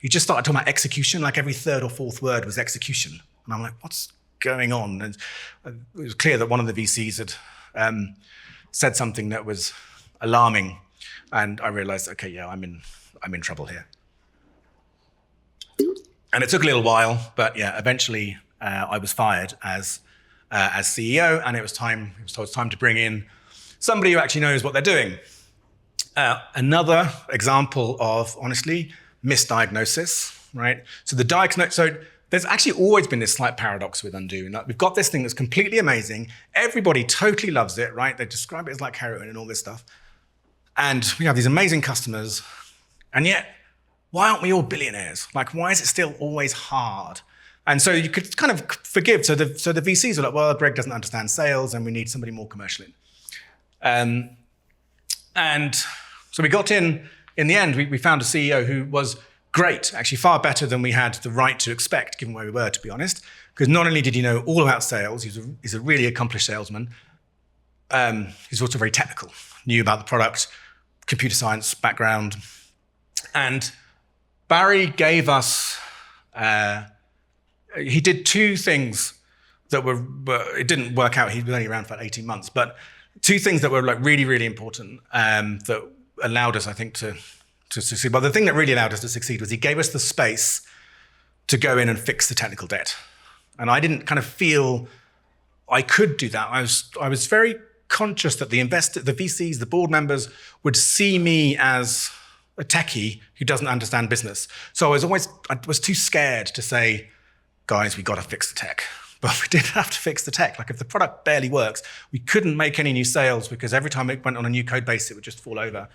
he just started talking about execution, like every third or fourth word was execution. And I'm like, what's going on? And it was clear that one of the VCs had said something that was alarming, and I realized, okay, yeah, I'm in trouble here. And it took a little while, but yeah, eventually I was fired as CEO, and it was time to bring in somebody who actually knows what they're doing. Another example of, honestly, misdiagnosis, right? So there's actually always been this slight paradox with Undo. We've got this thing that's completely amazing. Everybody totally loves it, right? They describe it as like heroin and all this stuff. And we have these amazing customers, and yet, why aren't we all billionaires? Like, why is it still always hard? And so you could kind of forgive. So the VCs are like, well, Greg doesn't understand sales and we need somebody more commercial in. And so we got in the end, we found a CEO who was great, actually far better than we had the right to expect, given where we were, to be honest. Because not only did he know all about sales, he's a really accomplished salesman. He's also very technical, knew about the product, computer science background. And Barry gave us, he did two things that were, it didn't work out, he was only around for 18 months, but two things that were like really, really important that allowed us, I think, to succeed. Well, the thing that really allowed us to succeed was he gave us the space to go in and fix the technical debt. And I didn't kind of feel I could do that. I was very conscious that the VCs, the board members would see me as a techie who doesn't understand business. So I was too scared to say, guys, we got to fix the tech. But we did have to fix the tech. Like if the product barely works, we couldn't make any new sales because every time it went on a new code base, it would just fall over.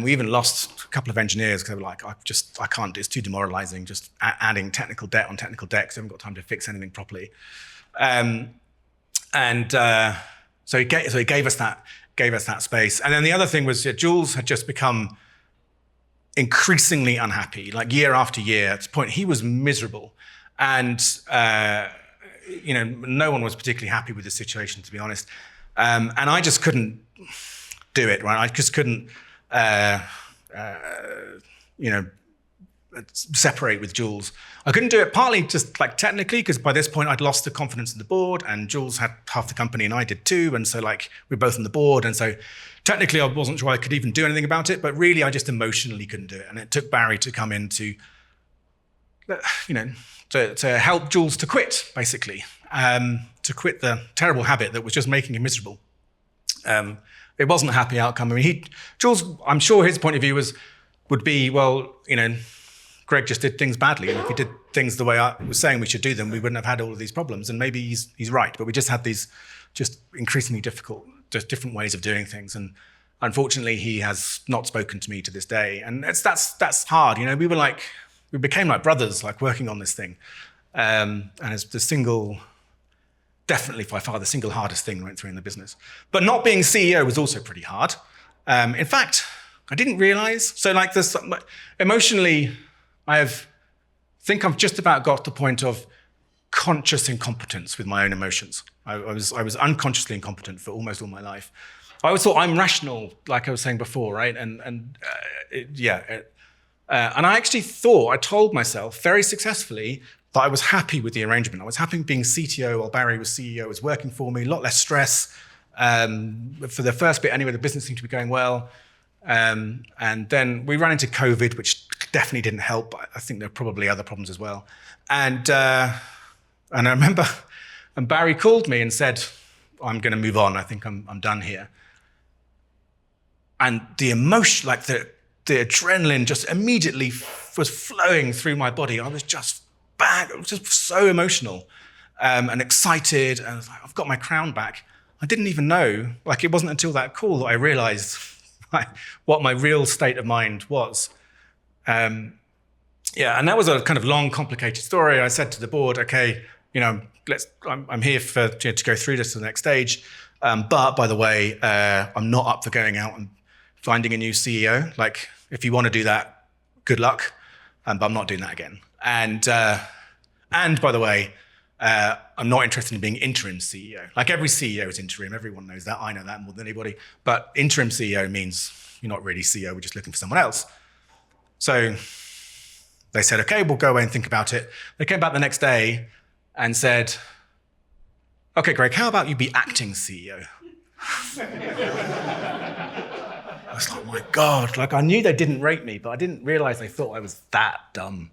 We even lost a couple of engineers because they were like, I can't, it's too demoralizing, just adding technical debt on technical debt because I haven't got time to fix anything properly. So he gave us that space. And then the other thing was Jules had just become increasingly unhappy, like year after year. At this point, he was miserable. And no one was particularly happy with the situation, to be honest. And I just couldn't do it, right? I just couldn't, separate with Jules. I couldn't do it partly just like technically, because by this point I'd lost the confidence in the board, and Jules had half the company and I did too. And so like we're both on the board. And so technically I wasn't sure I could even do anything about it, but really I just emotionally couldn't do it. And it took Barry to come in to to help Jules to quit, basically, to quit the terrible habit that was just making him miserable. It wasn't a happy outcome. I mean, Jules, I'm sure his point of view would be, well, Greg just did things badly, and if he did things the way I was saying we should do them, we wouldn't have had all of these problems. And maybe he's right, but we just had these just increasingly difficult, just different ways of doing things. And unfortunately, he has not spoken to me to this day, and that's hard. We became like brothers, like working on this thing. And it's definitely by far the single hardest thing we went through in the business. But not being CEO was also pretty hard. In fact, I didn't realize. So like this, emotionally, think I've just about got to the point of conscious incompetence with my own emotions. I was unconsciously incompetent for almost all my life. I always thought I'm rational, like I was saying before, right? And I actually thought, I told myself very successfully that I was happy with the arrangement. I was happy being CTO while Barry was CEO. It was working for me, a lot less stress. For the first bit anyway, the business seemed to be going well. And then we ran into COVID, which definitely didn't help. I think there were probably other problems as well. And I remember, and Barry called me and said, I'm going to move on. I think I'm done here. And the emotion, like the adrenaline just immediately was flowing through my body. I was just so emotional and excited. And I was like, I've got my crown back. I didn't even know, like it wasn't until that call that I realized what my real state of mind was. And that was a kind of long, complicated story. I said to the board, okay, I'm here to go through this to the next stage. But by the way, I'm not up for going out and finding a new CEO. Like, if you want to do that, good luck. But I'm not doing that again. And by the way, I'm not interested in being interim CEO. Like every CEO is interim. Everyone knows that. I know that more than anybody. But interim CEO means you're not really CEO. We're just looking for someone else. So they said, okay, we'll go away and think about it. They came back the next day and said, okay, Greg, how about you be acting CEO? I was like, oh my God. Like I knew they didn't rate me, but I didn't realize they thought I was that dumb.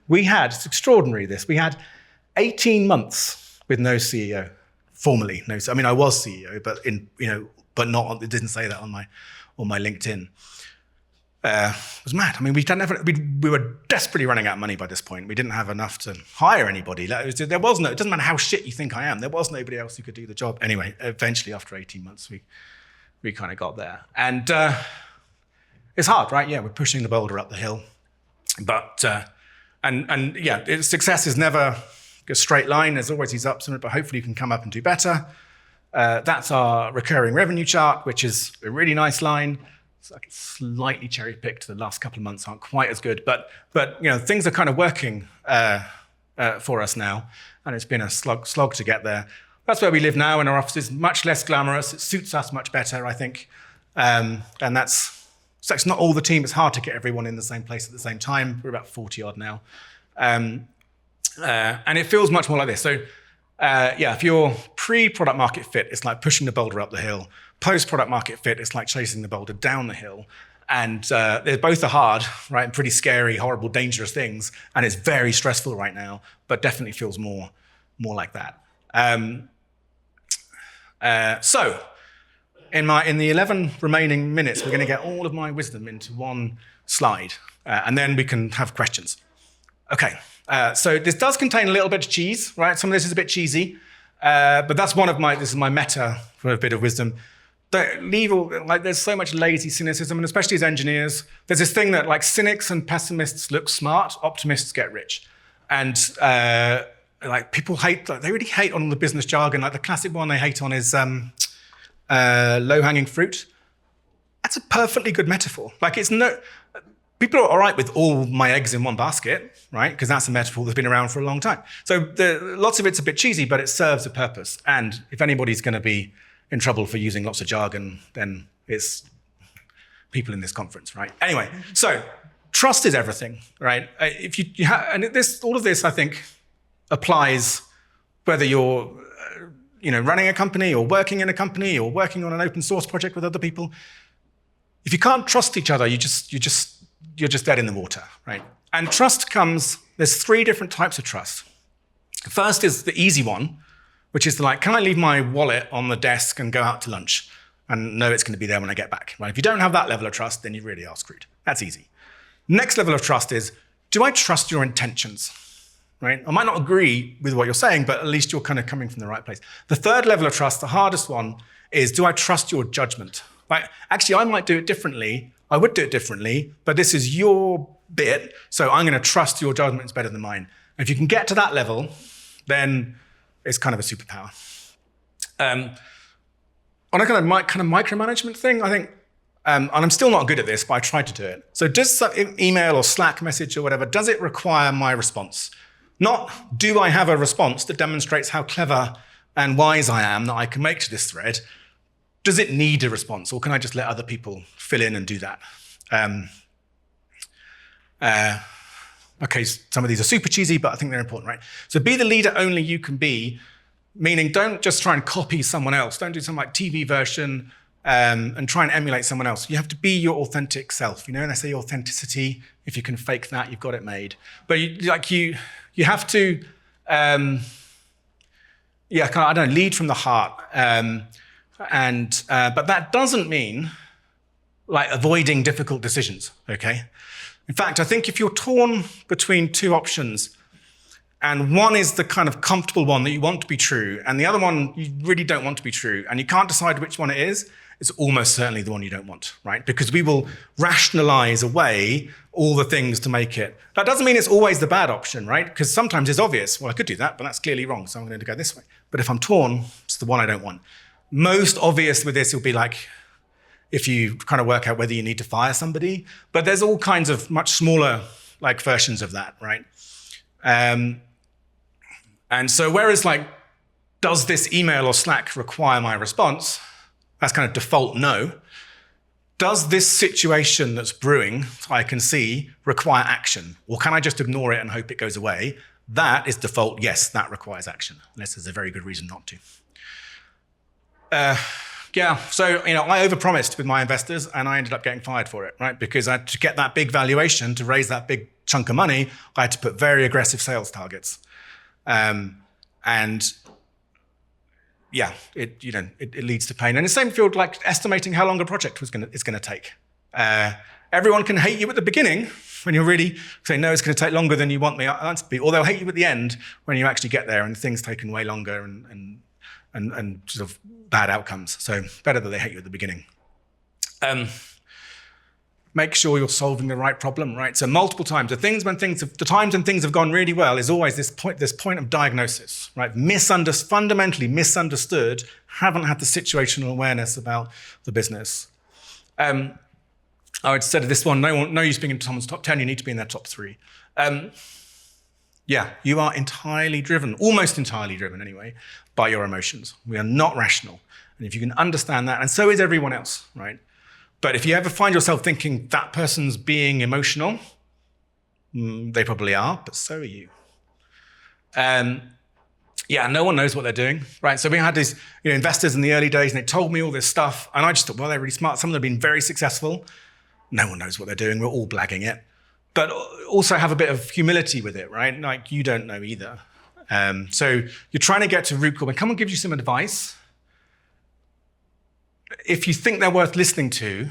It's extraordinary this. We had 18 months with no CEO, formally. No, I mean, I was CEO, but not. It didn't say that on my LinkedIn. It was mad. I mean, we were desperately running out of money by this point. We didn't have enough to hire anybody. It doesn't matter how shit you think I am. There was nobody else who could do the job. Anyway, eventually, after 18 months, we kind of got there. And it's hard, right? Yeah, we're pushing the boulder up the hill. But, success is never a straight line. There's always these ups and downs, but hopefully you can come up and do better. That's our recurring revenue chart, which is a really nice line. It's like slightly cherry-picked. The last couple of months aren't quite as good, but things are kind of working for us now, and it's been a slog to get there. That's where we live now in our offices, much less glamorous. It suits us much better, I think. And so it's not all the team. It's hard to get everyone in the same place at the same time. We're about 40 odd now. And it feels much more like this. So if you're pre-product market fit, it's like pushing the boulder up the hill. Post-product market fit, it's like chasing the boulder down the hill. And they both are hard, right? And pretty scary, horrible, dangerous things. And it's very stressful right now, but definitely feels more like that. So in the 11 remaining minutes, we're going to get all of my wisdom into one slide, and then we can have questions. Okay, so this does contain a little bit of cheese, right? Some of this is a bit cheesy, but that's this is my meta for a bit of wisdom. There's so much lazy cynicism, and especially as engineers, there's this thing that like cynics and pessimists look smart, optimists get rich. And people they really hate on the business jargon. Like the classic one they hate on is low-hanging fruit. That's a perfectly good metaphor. Like people are all right with all my eggs in one basket, right? Because that's a metaphor that's been around for a long time. So lots of it's a bit cheesy, but it serves a purpose. And if anybody's going to be in trouble for using lots of jargon, then it's people in this conference, right? Anyway, so trust is everything, right? All of this, I think, applies whether you're running a company or working in a company or working on an open source project with other people. If you can't trust each other, you just you're just dead in the water, right? And trust there's 3 different types of trust. First is the easy one, which is like, can I leave my wallet on the desk and go out to lunch and know it's going to be there when I get back? Right? If you don't have that level of trust, then you really are screwed. That's easy. Next level of trust is, do I trust your intentions? Right? I might not agree with what you're saying, but at least you're kind of coming from the right place. The third level of trust, the hardest one, is, do I trust your judgment? Like, actually, I might do it differently. I would do it differently, but this is your bit, so I'm going to trust your judgment is better than mine. And if you can get to that level, then it's kind of a superpower. On a kind of micromanagement thing, I think, and I'm still not good at this, but I tried to do it. So does some email or Slack message or whatever, does it require my response? Not, do I have a response that demonstrates how clever and wise I am that I can make to this thread? Does it need a response, or can I just let other people fill in and do that? Okay, some of these are super cheesy, but I think they're important, right? So be the leader only you can be, meaning don't just try and copy someone else. Don't do some like TV version and try and emulate someone else. You have to be your authentic self. You know, and they say authenticity, if you can fake that, you've got it made. But you have to, I don't know, lead from the heart. But that doesn't mean like avoiding difficult decisions, okay? In fact, I think if you're torn between 2 options, and one is the kind of comfortable one that you want to be true, and the other one you really don't want to be true, and you can't decide which one it is, it's almost certainly the one you don't want, right? Because we will rationalize away all the things to make it. That doesn't mean it's always the bad option, right? Because sometimes it's obvious, well, I could do that, but that's clearly wrong, so I'm going to go this way. But if I'm torn, it's the one I don't want. Most obvious with this will be like, if you kind of work out whether you need to fire somebody, but there's all kinds of much smaller like versions of that, right? And so whereas like, does this email or Slack require my response? That's kind of default no. Does this situation that's brewing, I can see, require action? Or can I just ignore it and hope it goes away? That is default, yes, that requires action, unless there's a very good reason not to. So I overpromised with my investors and I ended up getting fired for it, right? Because to get that big valuation, to raise that big chunk of money, I had to put very aggressive sales targets. It leads to pain. And the same field, like estimating how long a project is going to take. Everyone can hate you at the beginning when you're really saying, no, it's going to take longer than you want me to be, or they'll hate you at the end when you actually get there and things taken way longer and sort of bad outcomes. So better that they hate you at the beginning. Make sure you're solving the right problem, right? So multiple times, the times when things have gone really well is always this point of diagnosis, right? Fundamentally misunderstood, haven't had the situational awareness about the business. I would say this one, no use being in someone's top 10, you need to be in their top 3. You are entirely driven, almost entirely driven anyway, by your emotions. We are not rational. And if you can understand that, and so is everyone else, right? But if you ever find yourself thinking that person's being emotional, they probably are, but so are you. No one knows what they're doing, right? So we had these investors in the early days and they told me all this stuff and I just thought, well, they're really smart. Some of them have been very successful. No one knows what they're doing. We're all blagging it. But also have a bit of humility with it, right? Like you don't know either. So you're trying to get to root cause. When someone gives you some advice, if you think they're worth listening to,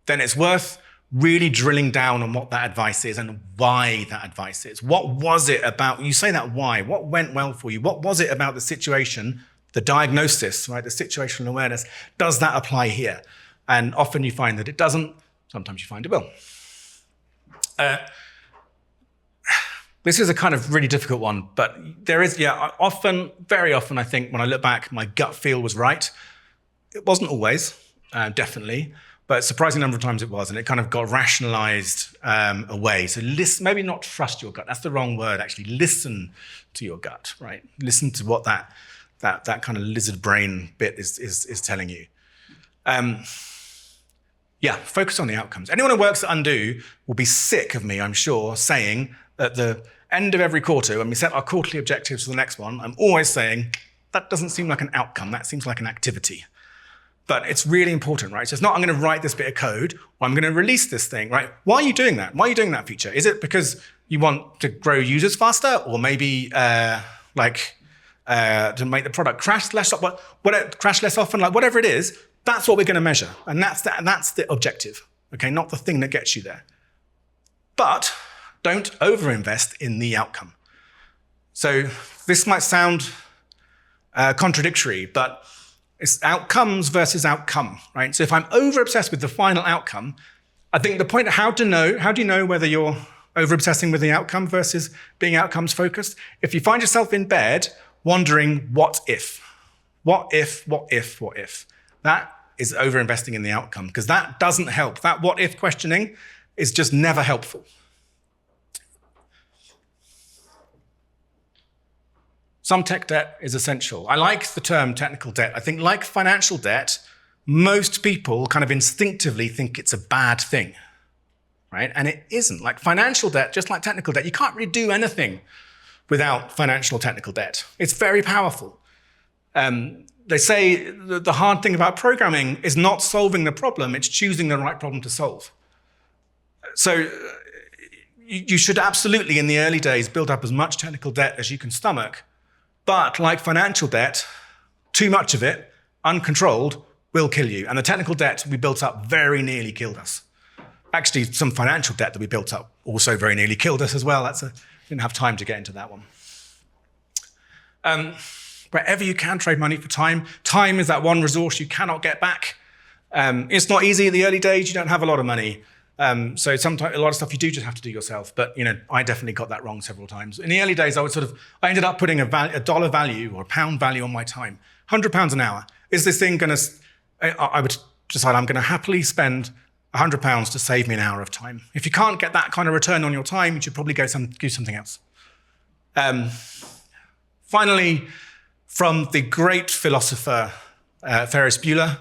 then it's worth really drilling down on what that advice is and why that advice is. What was it about, you say that why, what went well for you? What was it about the situation, the diagnosis, right? The situational awareness, does that apply here? And often you find that it doesn't, sometimes you find it will. This is a kind of really difficult one, but there is, very often I think when I look back, my gut feel was right. It wasn't always, definitely, but a surprising number of times it was, and it kind of got rationalized away. So maybe not trust your gut. That's the wrong word, actually. Listen to your gut, right? Listen to what that kind of lizard brain bit is telling you. Focus on the outcomes. Anyone who works at Undo will be sick of me, I'm sure, saying at the end of every quarter, when we set our quarterly objectives for the next one, I'm always saying, that doesn't seem like an outcome, that seems like an activity. But it's really important, right? So it's not, I'm going to write this bit of code, or I'm going to release this thing, right? Why are you doing that? Why are you doing that feature? Is it because you want to grow users faster, or maybe to make the product crash less often, like whatever it is, that's what we're going to measure. And that's the objective, okay? Not the thing that gets you there. But don't overinvest in the outcome. So this might sound contradictory, but it's outcomes versus outcome, right? So if I'm over-obsessed with the final outcome, I think the point of how do you know whether you're over-obsessing with the outcome versus being outcomes focused? If you find yourself in bed wondering, what if? What if, what if, what if? That is over-investing in the outcome, because that doesn't help. That what if questioning is just never helpful. Some tech debt is essential. I like the term technical debt. I think, like financial debt, most people kind of instinctively think it's a bad thing, right? And it isn't. Like financial debt, just like technical debt, you can't really do anything without financial or technical debt. It's very powerful. They say the hard thing about programming is not solving the problem, it's choosing the right problem to solve. So you should absolutely, in the early days, build up as much technical debt as you can stomach. But like financial debt, too much of it, uncontrolled, will kill you. And the technical debt we built up very nearly killed us. Actually, some financial debt that we built up also very nearly killed us as well. Didn't have time to get into that one. Wherever you can, trade money for time. Time is that one resource you cannot get back. It's not easy in the early days. You don't have a lot of money. So sometimes a lot of stuff you do just have to do yourself. But I definitely got that wrong several times. In the early days, I ended up putting a dollar value or a pound value on my time. £100 an hour. Is this thing going to? I would decide I'm going to happily spend £100 to save me an hour of time. If you can't get that kind of return on your time, you should probably do something else. Finally, from the great philosopher Ferris Bueller.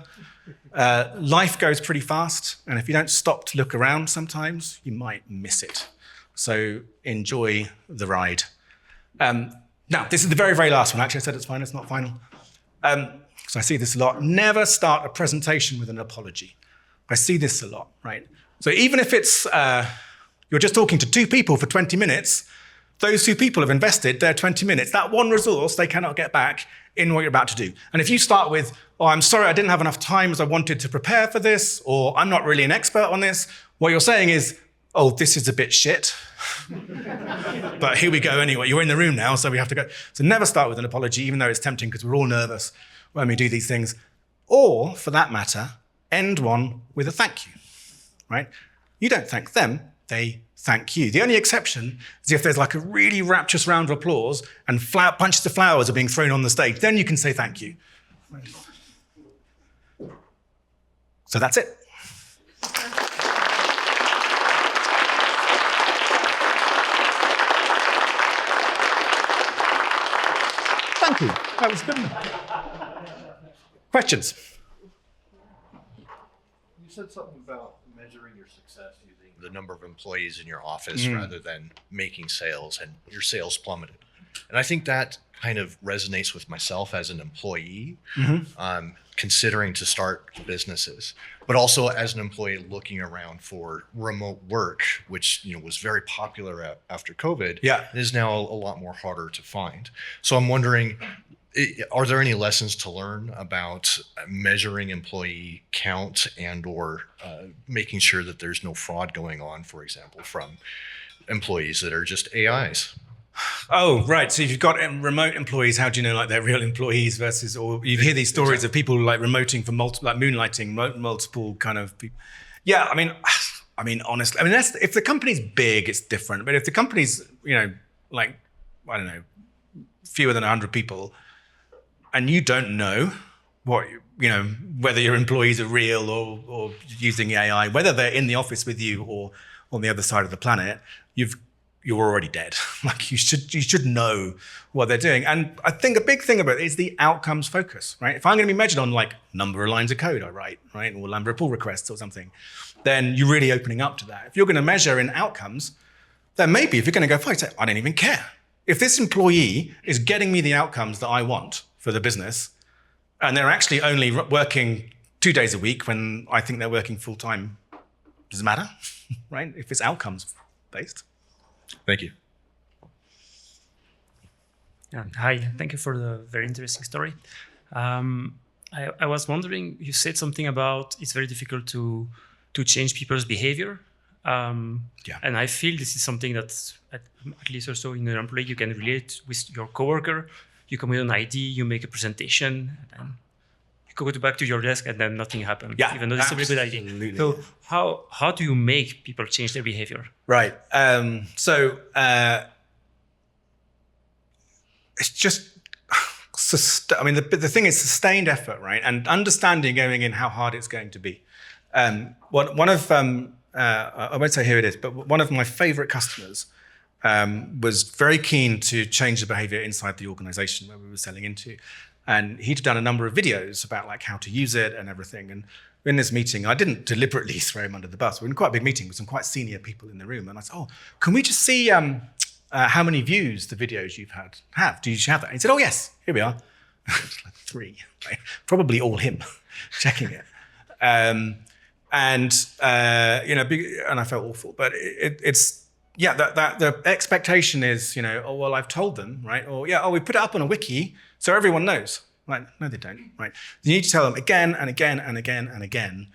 Life goes pretty fast, and if you don't stop to look around sometimes, you might miss it. So enjoy the ride. Now, this is the very, very last one. Actually, I said it's final, it's not final. So I see this a lot. Never start a presentation with an apology. I see this a lot, right? So even if it's, you're just talking to two people for 20 minutes, those two people have invested their 20 minutes. That one resource they cannot get back in what you're about to do. And if you start with, oh, I'm sorry, I didn't have enough time as I wanted to prepare for this, or I'm not really an expert on this, what you're saying is, oh, this is a bit shit. But here we go anyway. You're in the room now, so we have to go. So never start with an apology, even though it's tempting because we're all nervous when we do these things. Or, for that matter, end one with a thank you, right? You don't thank them, they thank you. The only exception is if there's like a really rapturous round of applause and bunches of flowers are being thrown on the stage, then you can say thank you. Right. So that's it. Thank you. That was good. Questions? You said something about measuring your success using the number of employees in your office rather than making sales, and your sales plummeted. And I think that kind of resonates with myself as an employee, considering to start businesses, but also as an employee looking around for remote work, which was very popular after COVID. Yeah, it is now a lot more harder to find. So I'm wondering, are there any lessons to learn about measuring employee count and or making sure that there's no fraud going on, for example, from employees that are just AIs? Oh, right. So if you've got remote employees, how do you know like they're real employees versus, or you hear these stories of people like remoting for multiple, like moonlighting, multiple kind of people. Yeah, I mean, honestly, if the company's big, it's different. But if the company's, like, I don't know, fewer than 100 people, and you don't know what, whether your employees are real or using AI, whether they're in the office with you or on the other side of the planet, you're already dead. Like you should know what they're doing. And I think a big thing about it is the outcomes focus, right? If I'm going to be measured on like number of lines of code I write, right, or number of pull requests or something, then you're really opening up to that. If you're going to measure in outcomes, then maybe if you're going to go, say, I don't even care. If this employee is getting me the outcomes that I want for the business, and they're actually only working 2 days a week when I think they're working full time. Does it matter, right? If it's outcomes based. Thank you. Hi, thank you for the very interesting story. I was wondering, you said something about it's very difficult to change people's behavior. And I feel this is something that, at least also in an employee, you can relate with your coworker. You come with an idea, you make a presentation, and you go back to your desk, and then nothing happens. Yeah, even though it's a very good idea. absolutely. So how do you make people change their behavior? Right. It's just, the thing is sustained effort, right? And understanding going in how hard it's going to be. One of, I won't say who it is, but one of my favorite customers was very keen to change the behavior inside the organization where we were selling into. And he'd done a number of videos about like how to use it and everything. And in this meeting, I didn't deliberately throw him under the bus. We were in quite a big meeting with some quite senior people in the room. And I said, can we just see how many views the videos you've have? Do you have that? And he said, yes, here we are. Like 3, right? Probably all him checking it. And I felt awful, but the expectation is, I've told them, right? Or we put it up on a wiki so everyone knows. Right? No, they don't, right? You need to tell them again and again and again and again.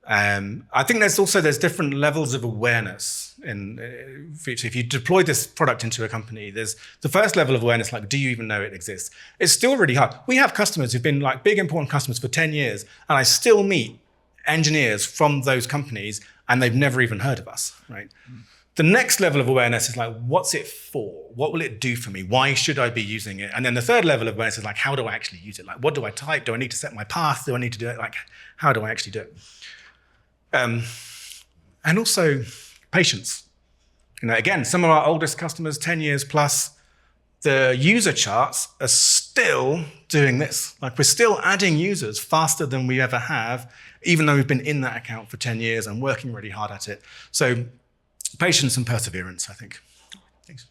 I think there's different levels of awareness. If you deploy this product into a company, there's the first level of awareness, like, do you even know it exists? It's still really hard. We have customers who've been like big, important customers for 10 years, and I still meet engineers from those companies, and they've never even heard of us, right? The next level of awareness is like, what's it for? What will it do for me? Why should I be using it? And then the third level of awareness is like, how do I actually use it? Like, what do I type? Do I need to set my path? Do I need to do it? Like, how do I actually do it? And also patience. Again, some of our oldest customers, 10 years plus, the user charts are still doing this. Like, we're still adding users faster than we ever have, even though we've been in that account for 10 years and working really hard at it. So patience and perseverance, I think. Thanks.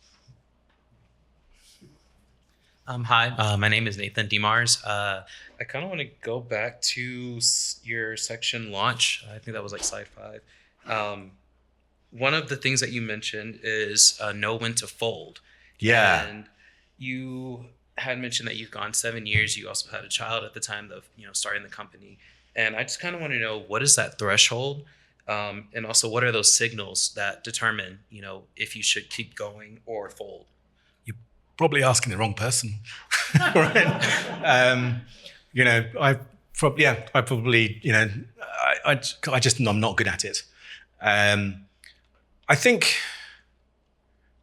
Hi, my name is Nathan Demars. I kind of want to go back to your section launch. I think that was like slide 5. One of the things that you mentioned is know when to fold. Yeah. And you had mentioned that you've gone 7 years. You also had a child at the time of starting the company. And I just kind of want to know, what is that threshold? And also, what are those signals that determine, if you should keep going or fold? You're probably asking the wrong person, right? I'm not good at it. I think,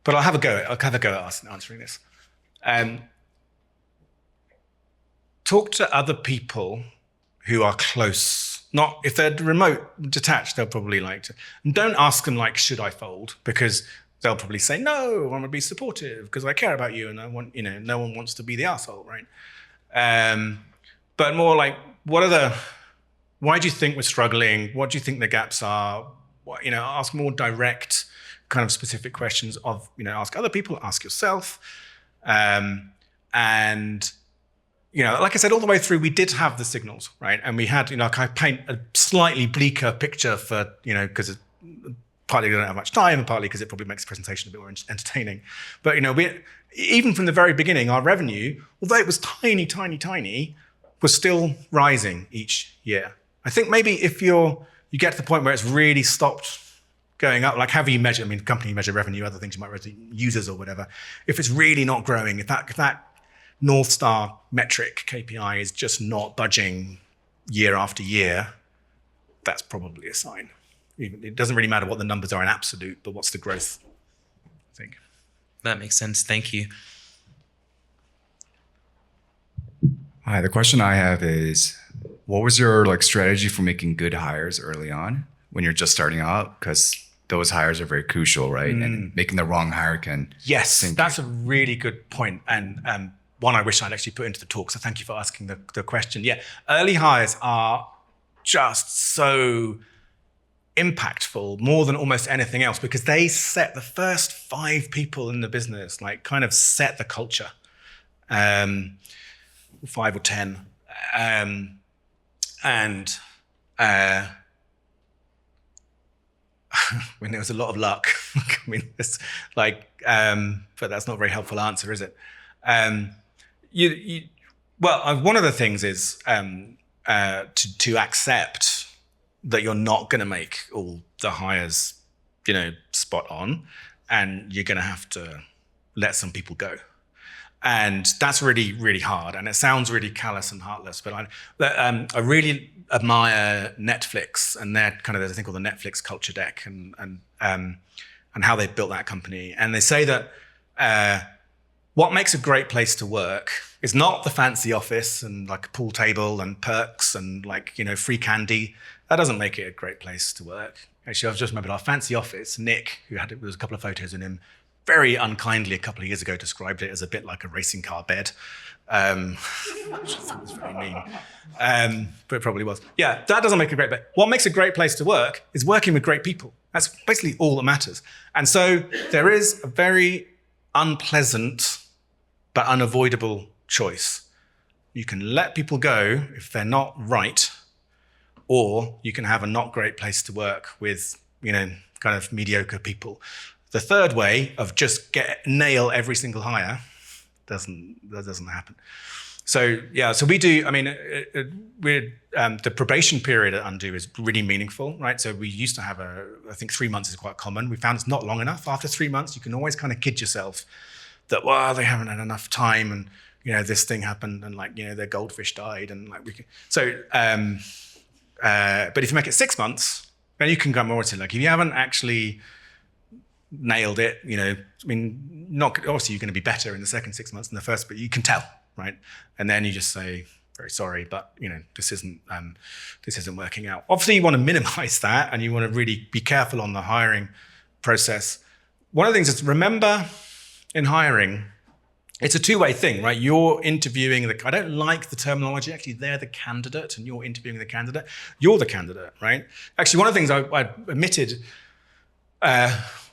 but I'll have a go at answering this. Talk to other people who are close. Not if they're remote, detached, they'll probably like to. And don't ask them like, should I fold? Because they'll probably say, no, I want to be supportive because I care about you and I want, no one wants to be the asshole, right? But more like, why do you think we're struggling? What do you think the gaps are? Ask more direct kind of specific questions of, ask other people, ask yourself. Like I said, all the way through, we did have the signals, right? And we had, I paint a slightly bleaker picture for, because partly we don't have much time and partly because it probably makes the presentation a bit more entertaining. But, even from the very beginning, our revenue, although it was tiny, tiny, tiny, was still rising each year. I think maybe if you get to the point where it's really stopped going up, like however you measure, company measure revenue, other things you might measure users or whatever. If it's really not growing, if that North Star metric KPI is just not budging year after year, that's probably a sign. It doesn't really matter what the numbers are in absolute, but what's the growth, I think. That makes sense. Thank you. Hi, the question I have is, what was your strategy for making good hires early on when you're just starting out? Because those hires are very crucial, right? And making the wrong hire can sink that's a really good point. And one I wish I'd actually put into the talk. So thank you for asking the question. Yeah, early hires are just so impactful more than almost anything else because they set the first 5 people in the business, kind of set the culture, 5 or 10. And when there was a lot of luck. I mean, it's like, but that's not a very helpful answer, is it? One of the things is to accept that you're not going to make all the hires, spot on, and you're going to have to let some people go. And that's really, really hard. And it sounds really callous and heartless, but I really admire Netflix and there's a thing called the Netflix culture deck and how they built that company. And they say that what makes a great place to work is not the fancy office and like a pool table and perks and free candy. That doesn't make it a great place to work. Actually, I've just remembered our fancy office. Nick, there was a couple of photos in him, very unkindly a couple of years ago described it as a bit like a racing car bed, which I thought was very mean, but it probably was. Yeah, that doesn't make a great bed. What makes a great place to work is working with great people. That's basically all that matters. And so there is a very unpleasant but unavoidable choice. You can let people go if they're not right, or you can have a not great place to work with, kind of mediocre people. The third way of just nail every single hire that doesn't happen. So we do. I mean, the probation period at Undo is really meaningful, right? So we used to have I think 3 months is quite common. We found it's not long enough. After 3 months, you can always kind of kid yourself that they haven't had enough time, and this thing happened, and their goldfish died, and but if you make it 6 months, then you can go more to if you haven't actually nailed it, not obviously you're going to be better in the second 6 months than the first, but you can tell, right? And then you just say, very sorry, but this isn't working out. Obviously, you want to minimize that, and you want to really be careful on the hiring process. One of the things is remember in hiring, it's a two-way thing, right? You're interviewing I don't like the terminology. Actually, they're the candidate, and you're interviewing the candidate. You're the candidate, right? Actually, one of the things I admitted.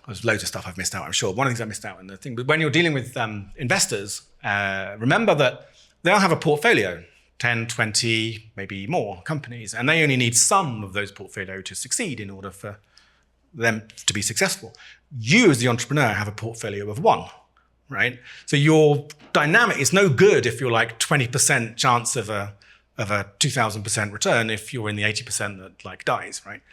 There's loads of stuff I've missed out, I'm sure. One of the things I missed out in the thing, but when you're dealing with investors, remember that they'll have a portfolio, 10, 20, maybe more companies, and they only need some of those portfolio to succeed in order for them to be successful. You as the entrepreneur have a portfolio of one, right? So your dynamic is no good if you're 20% chance of a 2,000% return if you're in the 80% that dies, right?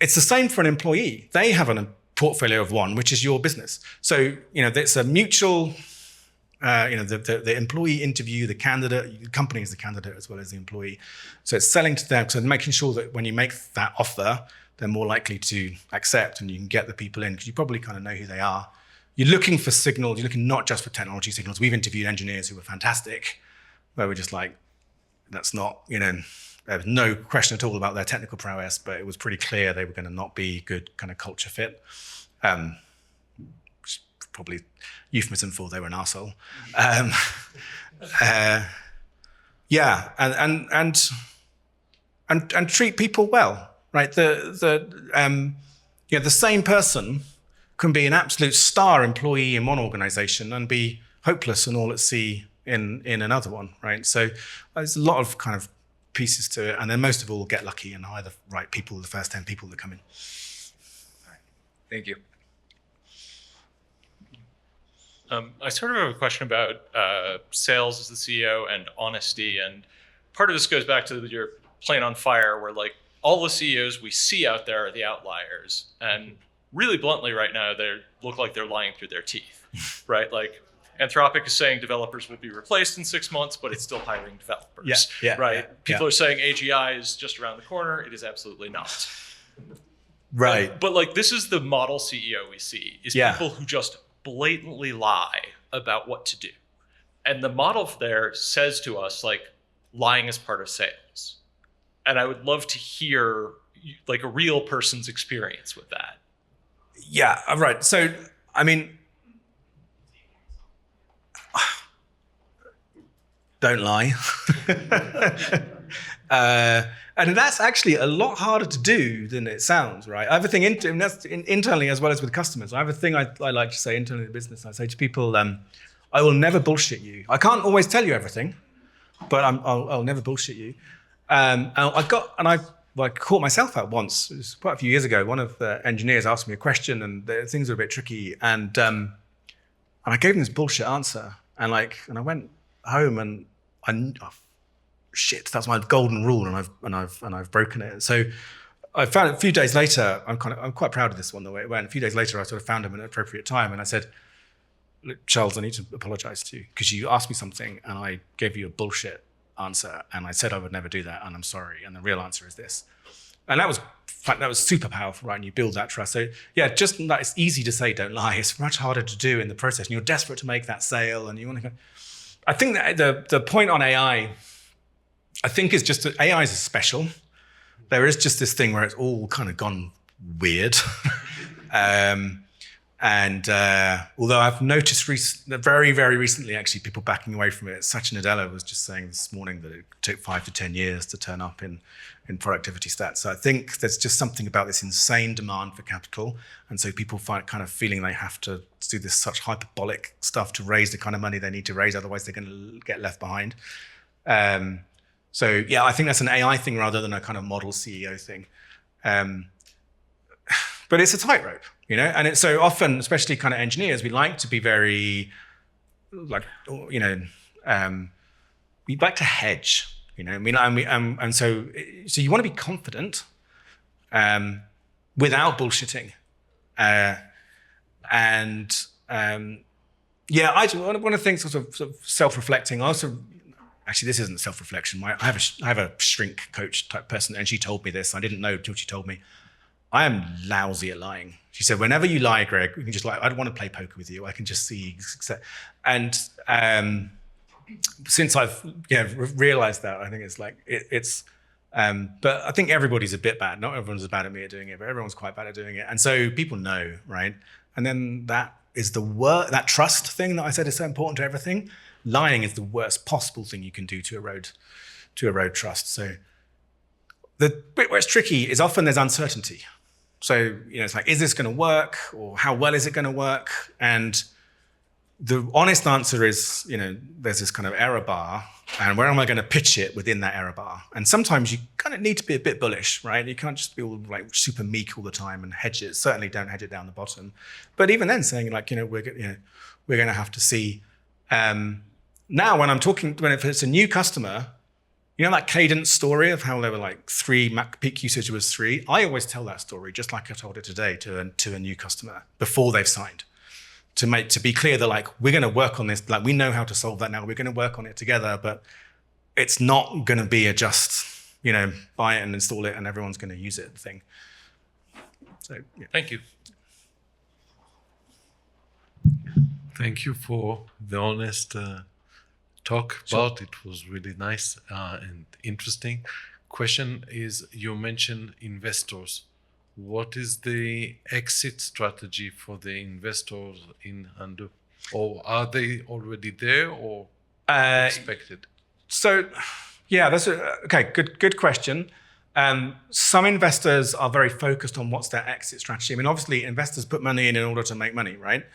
It's the same for an employee. They have a portfolio of one, which is your business. So, it's a mutual, the employee interview, the candidate, the company is the candidate as well as the employee. So it's selling to them, so making sure that when you make that offer, they're more likely to accept and you can get the people in because you probably kind of know who they are. You're looking for signals, you're looking not just for technology signals. We've interviewed engineers who were fantastic, where we're just that's not, there was no question at all about their technical prowess, but it was pretty clear they were going to not be good kind of culture fit. Probably euphemism for they were an arsehole. And treat people well, right? The same person can be an absolute star employee in one organization and be hopeless and all at sea in another one, right? So there's a lot of kind of pieces to it, and then most of all get lucky and hire the right people, the first 10 people that come in. All right. Thank you. I sort of have a question about sales as the CEO and honesty, and part of this goes back to your plane on fire, where all the CEOs we see out there are the outliers, and really bluntly right now they look like they're lying through their teeth, right? Anthropic is saying developers will be replaced in 6 months, but it's still hiring developers, right? People are saying AGI is just around the corner. It is absolutely not. Right. But this is the model CEO we see, is people who just blatantly lie about what to do. And the model there says to us, lying is part of sales. And I would love to hear a real person's experience with that. Yeah, right. So, I mean, don't lie. And that's actually a lot harder to do than it sounds, right? I have a thing internally as well as with customers. I have a thing I like to say internally in the business. I say to people, I will never bullshit you. I can't always tell you everything, but I'll never bullshit you. And I caught myself out once. It was quite a few years ago. One of the engineers asked me a question, and things were a bit tricky, and I gave him this bullshit answer, and I went home, and shit, that's my golden rule, and I've broken it. So I found a few days later. I'm quite proud of this one the way it went. A few days later, I sort of found him at an appropriate time, and I said, "Look, Charles, I need to apologize to you because you asked me something, and I gave you a bullshit answer, and I said I would never do that, and I'm sorry, and the real answer is this." And that was super powerful, right? And you build that trust. So yeah, just that it's easy to say don't lie. It's much harder to do in the process, and you're desperate to make that sale, and you want to go. I think that the point on AI, I think, is just that AI is special. There is just this thing where it's all kind of gone weird. Although I've noticed very, very recently, actually, people backing away from it. Satya Nadella was just saying this morning that it took 5 to 10 years to turn up in productivity stats. So I think there's just something about this insane demand for capital. And so people find kind of feeling they have to do this such hyperbolic stuff to raise the kind of money they need to raise. Otherwise, they're going to get left behind. So yeah, I think that's an AI thing rather than a kind of model CEO thing. But it's a tightrope, and so often, especially kind of engineers, we like to be very, we like to hedge, and so you want to be confident, without bullshitting, one of the things sort of self-reflecting. Also, actually, this isn't self-reflection. I have a shrink coach type person, and she told me this. I didn't know until she told me. I am lousy at lying. She said, whenever you lie, Greg, we can just I don't want to play poker with you. I can just see. And since I've realized that, I think it's but I think everybody's a bit bad. Not everyone's as bad at me at doing it, but everyone's quite bad at doing it. And so people know, right? And then that is that trust thing that I said is so important to everything. Lying is the worst possible thing you can do to erode trust. So the bit where it's tricky is often there's uncertainty. So, it's is this going to work, or how well is it going to work? And the honest answer is, there's this kind of error bar, and where am I going to pitch it within that error bar? And sometimes you kind of need to be a bit bullish, right? You can't just be all super meek all the time and hedge it. Certainly don't hedge it down the bottom. But even then saying we're going to have to see. Now when if it's a new customer, that cadence story of how there were 3 peak usage was 3. I always tell that story just like I told it today to a new customer before they've signed, to be clear that we're going to work on this. We know how to solve that now. We're going to work on it together, but it's not going to be a just buy it and install it and everyone's going to use it thing. So yeah. Thank you. Thank you for the honest talk about it. It was really nice and interesting. Question is, you mentioned investors. What is the exit strategy for the investors in Undo? Or are they already there or expected? So, yeah, that's good question. Some investors are very focused on what's their exit strategy. I mean, obviously, investors put money in order to make money, right?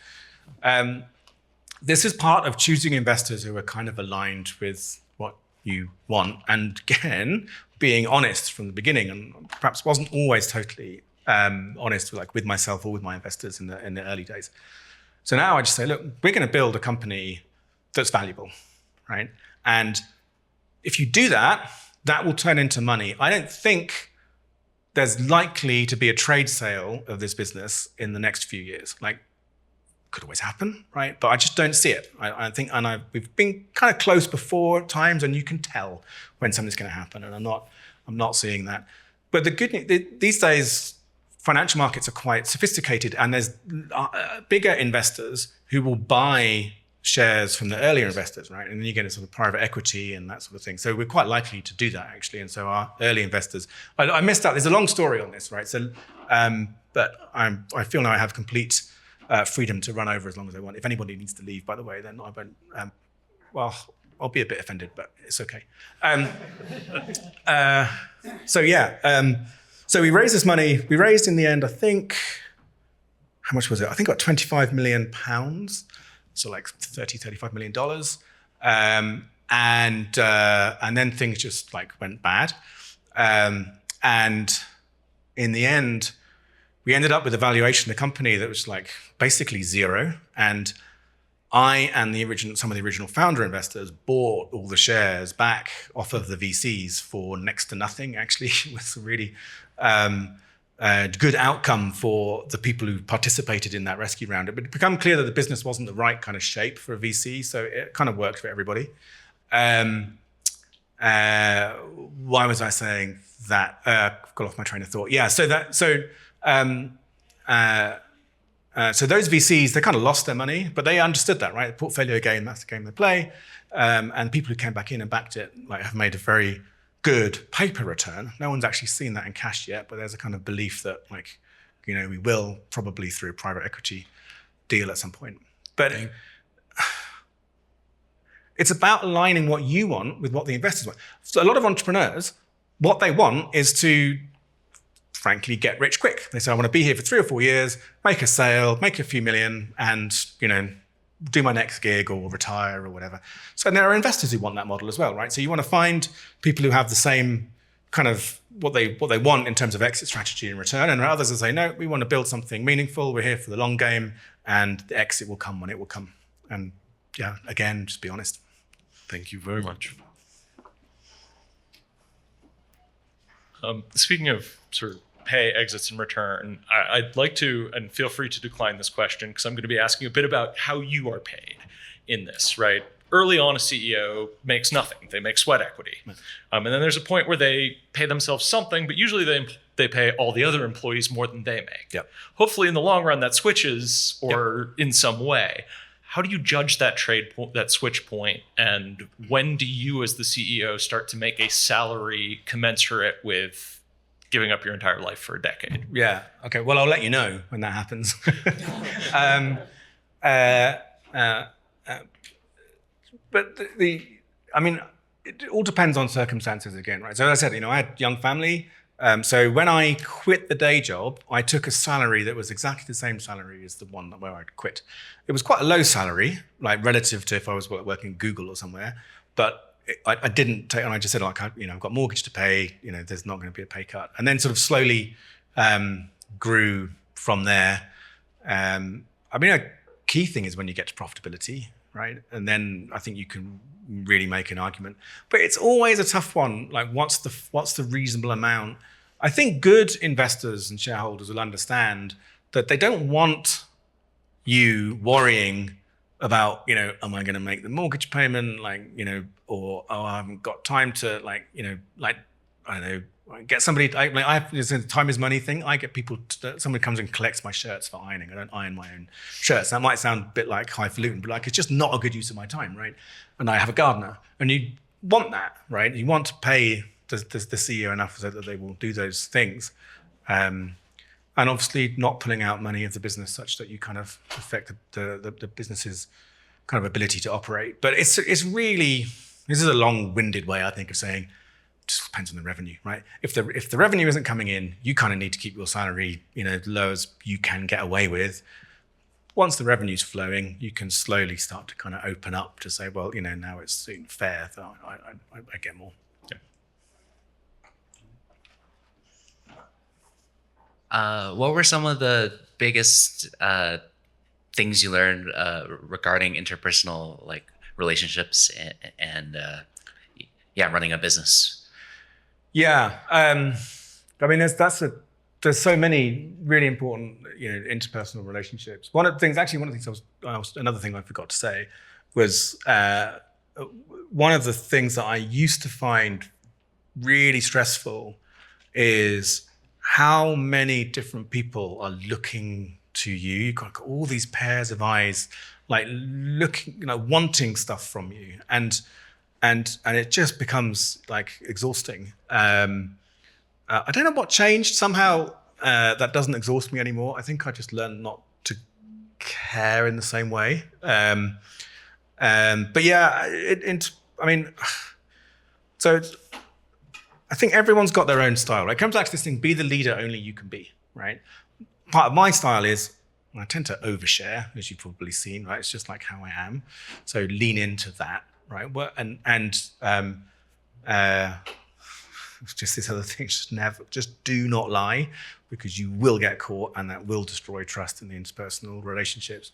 This is part of choosing investors who are kind of aligned with what you want. And again, being honest from the beginning, and perhaps wasn't always totally honest with myself or with my investors in the early days. So now I just say, look, we're going to build a company that's valuable, right? And if you do that, that will turn into money. I don't think there's likely to be a trade sale of this business in the next few years. Could always happen, right? But I just don't see it. I think, we've been kind of close before at times, and you can tell when something's going to happen. And I'm not seeing that. But the good news, these days, financial markets are quite sophisticated, and there's bigger investors who will buy shares from the earlier investors, right? And then you get a sort of private equity and that sort of thing. So we're quite likely to do that, actually. And so our early investors, I missed out. There's a long story on this, right? So, but I feel now I have complete freedom to run over as long as I want. If anybody needs to leave, by the way, then I won't. I'll be a bit offended, but it's okay. So we raised this money. We raised in the end, I think, how much was it? I think got 25 million pounds, so $35 million. And then things just went bad. And in the end, we ended up with a valuation of the company that was like basically zero. And I and some of the original founder investors bought all the shares back off of the VCs for next to nothing. Actually, it was a really good outcome for the people who participated in that rescue round. It had become clear that the business wasn't the right kind of shape for a VC, so it kind of worked for everybody. Why was I saying that? Got off my train of thought. Yeah, so those VCs, they kind of lost their money, but they understood that, right? The portfolio game, that's the game they play. And people who came back in and backed it have made a very good paper return. No one's actually seen that in cash yet, but there's a kind of belief that we will probably through a private equity deal at some point. But it's about aligning what you want with what the investors want. So a lot of entrepreneurs, what they want is to frankly get rich quick. They say, I want to be here for 3 or 4 years, make a sale, make a few million, and do my next gig or retire or whatever. So there are investors who want that model as well, right? So you want to find people who have the same kind of what they want in terms of exit strategy and return, and there are others that say, no, we want to build something meaningful. We're here for the long game, and the exit will come when it will come. And yeah, again, just be honest. Thank you very much. Speaking of sort of pay, exits, and return, I'd like to, and feel free to decline this question because I'm going to be asking a bit about how you are paid in this, right? Early on, a CEO makes nothing. They make sweat equity. And then there's a point where they pay themselves something, but usually they pay all the other employees more than they make. Yep. Hopefully in the long run that switches or in some way. How do you judge that that switch point? And when do you as the CEO start to make a salary commensurate with giving up your entire life for a decade? Yeah. Okay. Well, I'll let you know when that happens. But it all depends on circumstances again, right? So as I said, I had a young family. So when I quit the day job, I took a salary that was exactly the same salary as the one where I'd quit. It was quite a low salary, like relative to if I was working at Google or somewhere, but I didn't take, and I just said, like, I've got mortgage to pay, there's not going to be a pay cut. And then sort of slowly grew from there. A key thing is when you get to profitability, right? And then I think you can really make an argument. But it's always a tough one. Like, what's the reasonable amount? I think good investors and shareholders will understand that they don't want you worrying about, am I going to make the mortgage payment? Or, I haven't got time to I don't know, get somebody, it's a time is money thing. I get people, somebody comes and collects my shirts for ironing. I don't iron my own shirts. That might sound a bit like highfalutin, but it's just not a good use of my time, right? And I have a gardener, and you want that, right? You want to pay the CEO enough so that they will do those things. And obviously not pulling out money of the business such that you kind of affect the business's kind of ability to operate. But it's really, this is a long-winded way, I think, of saying it just depends on the revenue, right? If the revenue isn't coming in, you kind of need to keep your salary, low as you can get away with. Once the revenue's flowing, you can slowly start to kind of open up to say, well, now it's fair that I get more. What were some of the biggest things you learned regarding interpersonal relationships and running a business? Yeah, there's so many really important interpersonal relationships. Another thing I forgot to say was one of the things that I used to find really stressful is how many different people are looking to you. You've got all these pairs of eyes, looking, wanting stuff from you, and it just becomes exhausting. I don't know what changed. Somehow that doesn't exhaust me anymore. I think I just learned not to care in the same way. But yeah, so I think everyone's got their own style. Right? It comes back to this thing: be the leader only you can be. Right. Part of my style is I tend to overshare, as you've probably seen. Right. It's just like how I am. So lean into that. Right. It's just this other thing. Just do not lie, because you will get caught, and that will destroy trust in the interpersonal relationships.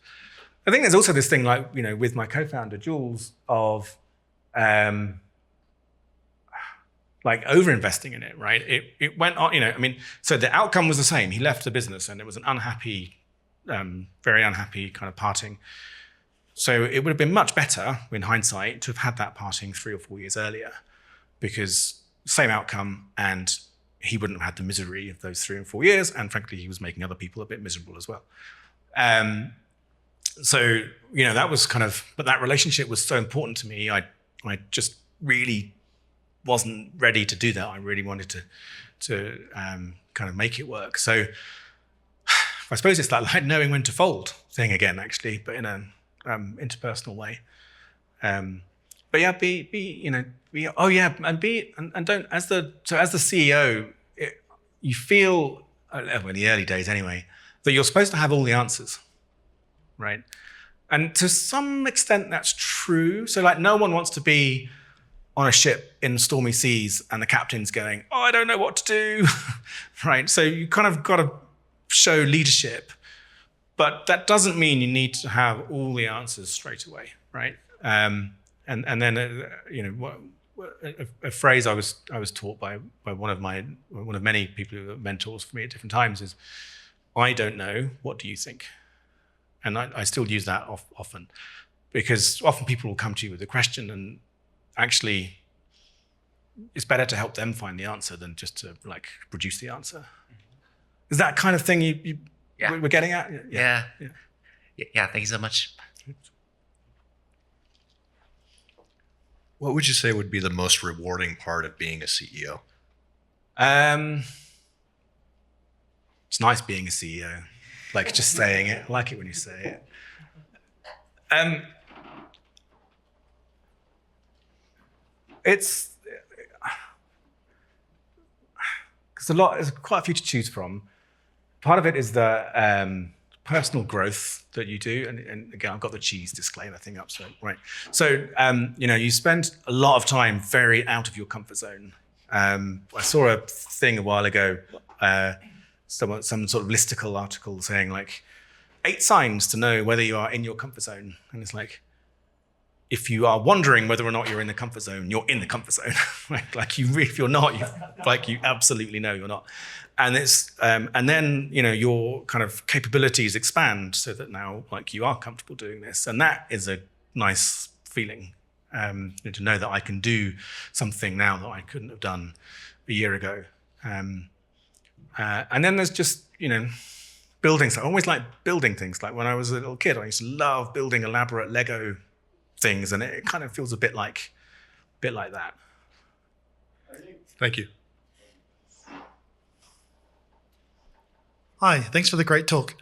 I think there's also this thing, like, with my co-founder Jules, of like over-investing in it, right? It went on, so the outcome was the same. He left the business, and it was an unhappy, very unhappy kind of parting. So it would have been much better, in hindsight, to have had that parting 3 or 4 years earlier, because same outcome, and he wouldn't have had the misery of those 3 and 4 years, and frankly, he was making other people a bit miserable as well. So that was but that relationship was so important to me. I just really wasn't ready to do that. I really wanted to kind of make it work. So I suppose it's that like knowing when to fold thing again, actually, but in an interpersonal way. But yeah, and don't, as the CEO, you feel, well, in the early days anyway, that you're supposed to have all the answers, right? And to some extent that's true. So like, no one wants to be on a ship in stormy seas and the captain's going, oh, I don't know what to do, right? So you kind of got to show leadership, but that doesn't mean you need to have all the answers straight away, right? And then a phrase I was taught by one of many people who are mentors for me at different times is, I don't know, what do you think? And I still use that often, because often people will come to you with a question, and actually it's better to help them find the answer than just to like produce the answer. Is that kind of thing we're getting at? Yeah. Thank you so much. What would you say would be the most rewarding part of being a CEO? It's nice being a CEO. Like just saying it. I like it when you say it. It's because there's quite a few to choose from. Part of it is the personal growth that you do, and again, I've got the cheese disclaimer thing up, so right. So you spend a lot of time very out of your comfort zone. I saw a thing a while ago, some sort of listicle article saying like 8 signs to know whether you are in your comfort zone, and it's like, if you are wondering whether or not you're in the comfort zone, you're in the comfort zone. Like if you're not, you absolutely know you're not. And it's and then your kind of capabilities expand so that now like you are comfortable doing this, and that is a nice feeling to know that I can do something now that I couldn't have done a year ago. And then there's just building stuff. I always like building things. Like when I was a little kid, I used to love building elaborate Lego things, and it kind of feels a bit like that. Thank you. Hi, thanks for the great talk.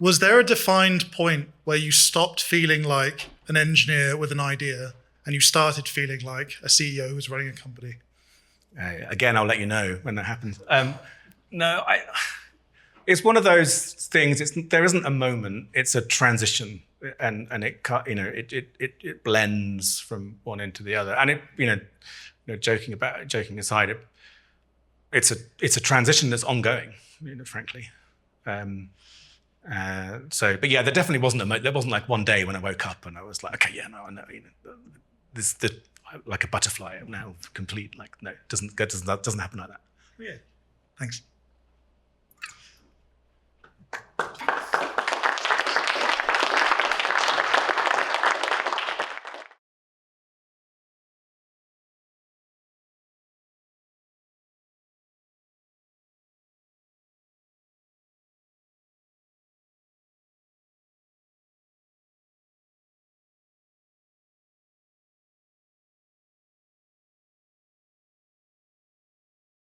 Was there a defined point where you stopped feeling like an engineer with an idea and you started feeling like a CEO who's running a company? Again, I'll let you know when that happens. No, it's one of those things. There isn't a moment. It's a transition, and it blends from one end to the other. And joking aside, it's a transition that's ongoing. Frankly. But yeah, there definitely wasn't there wasn't like one day when I woke up and I was like, okay, yeah, no, I know. This like a butterfly now complete. Like no, it doesn't happen like that. Yeah, thanks.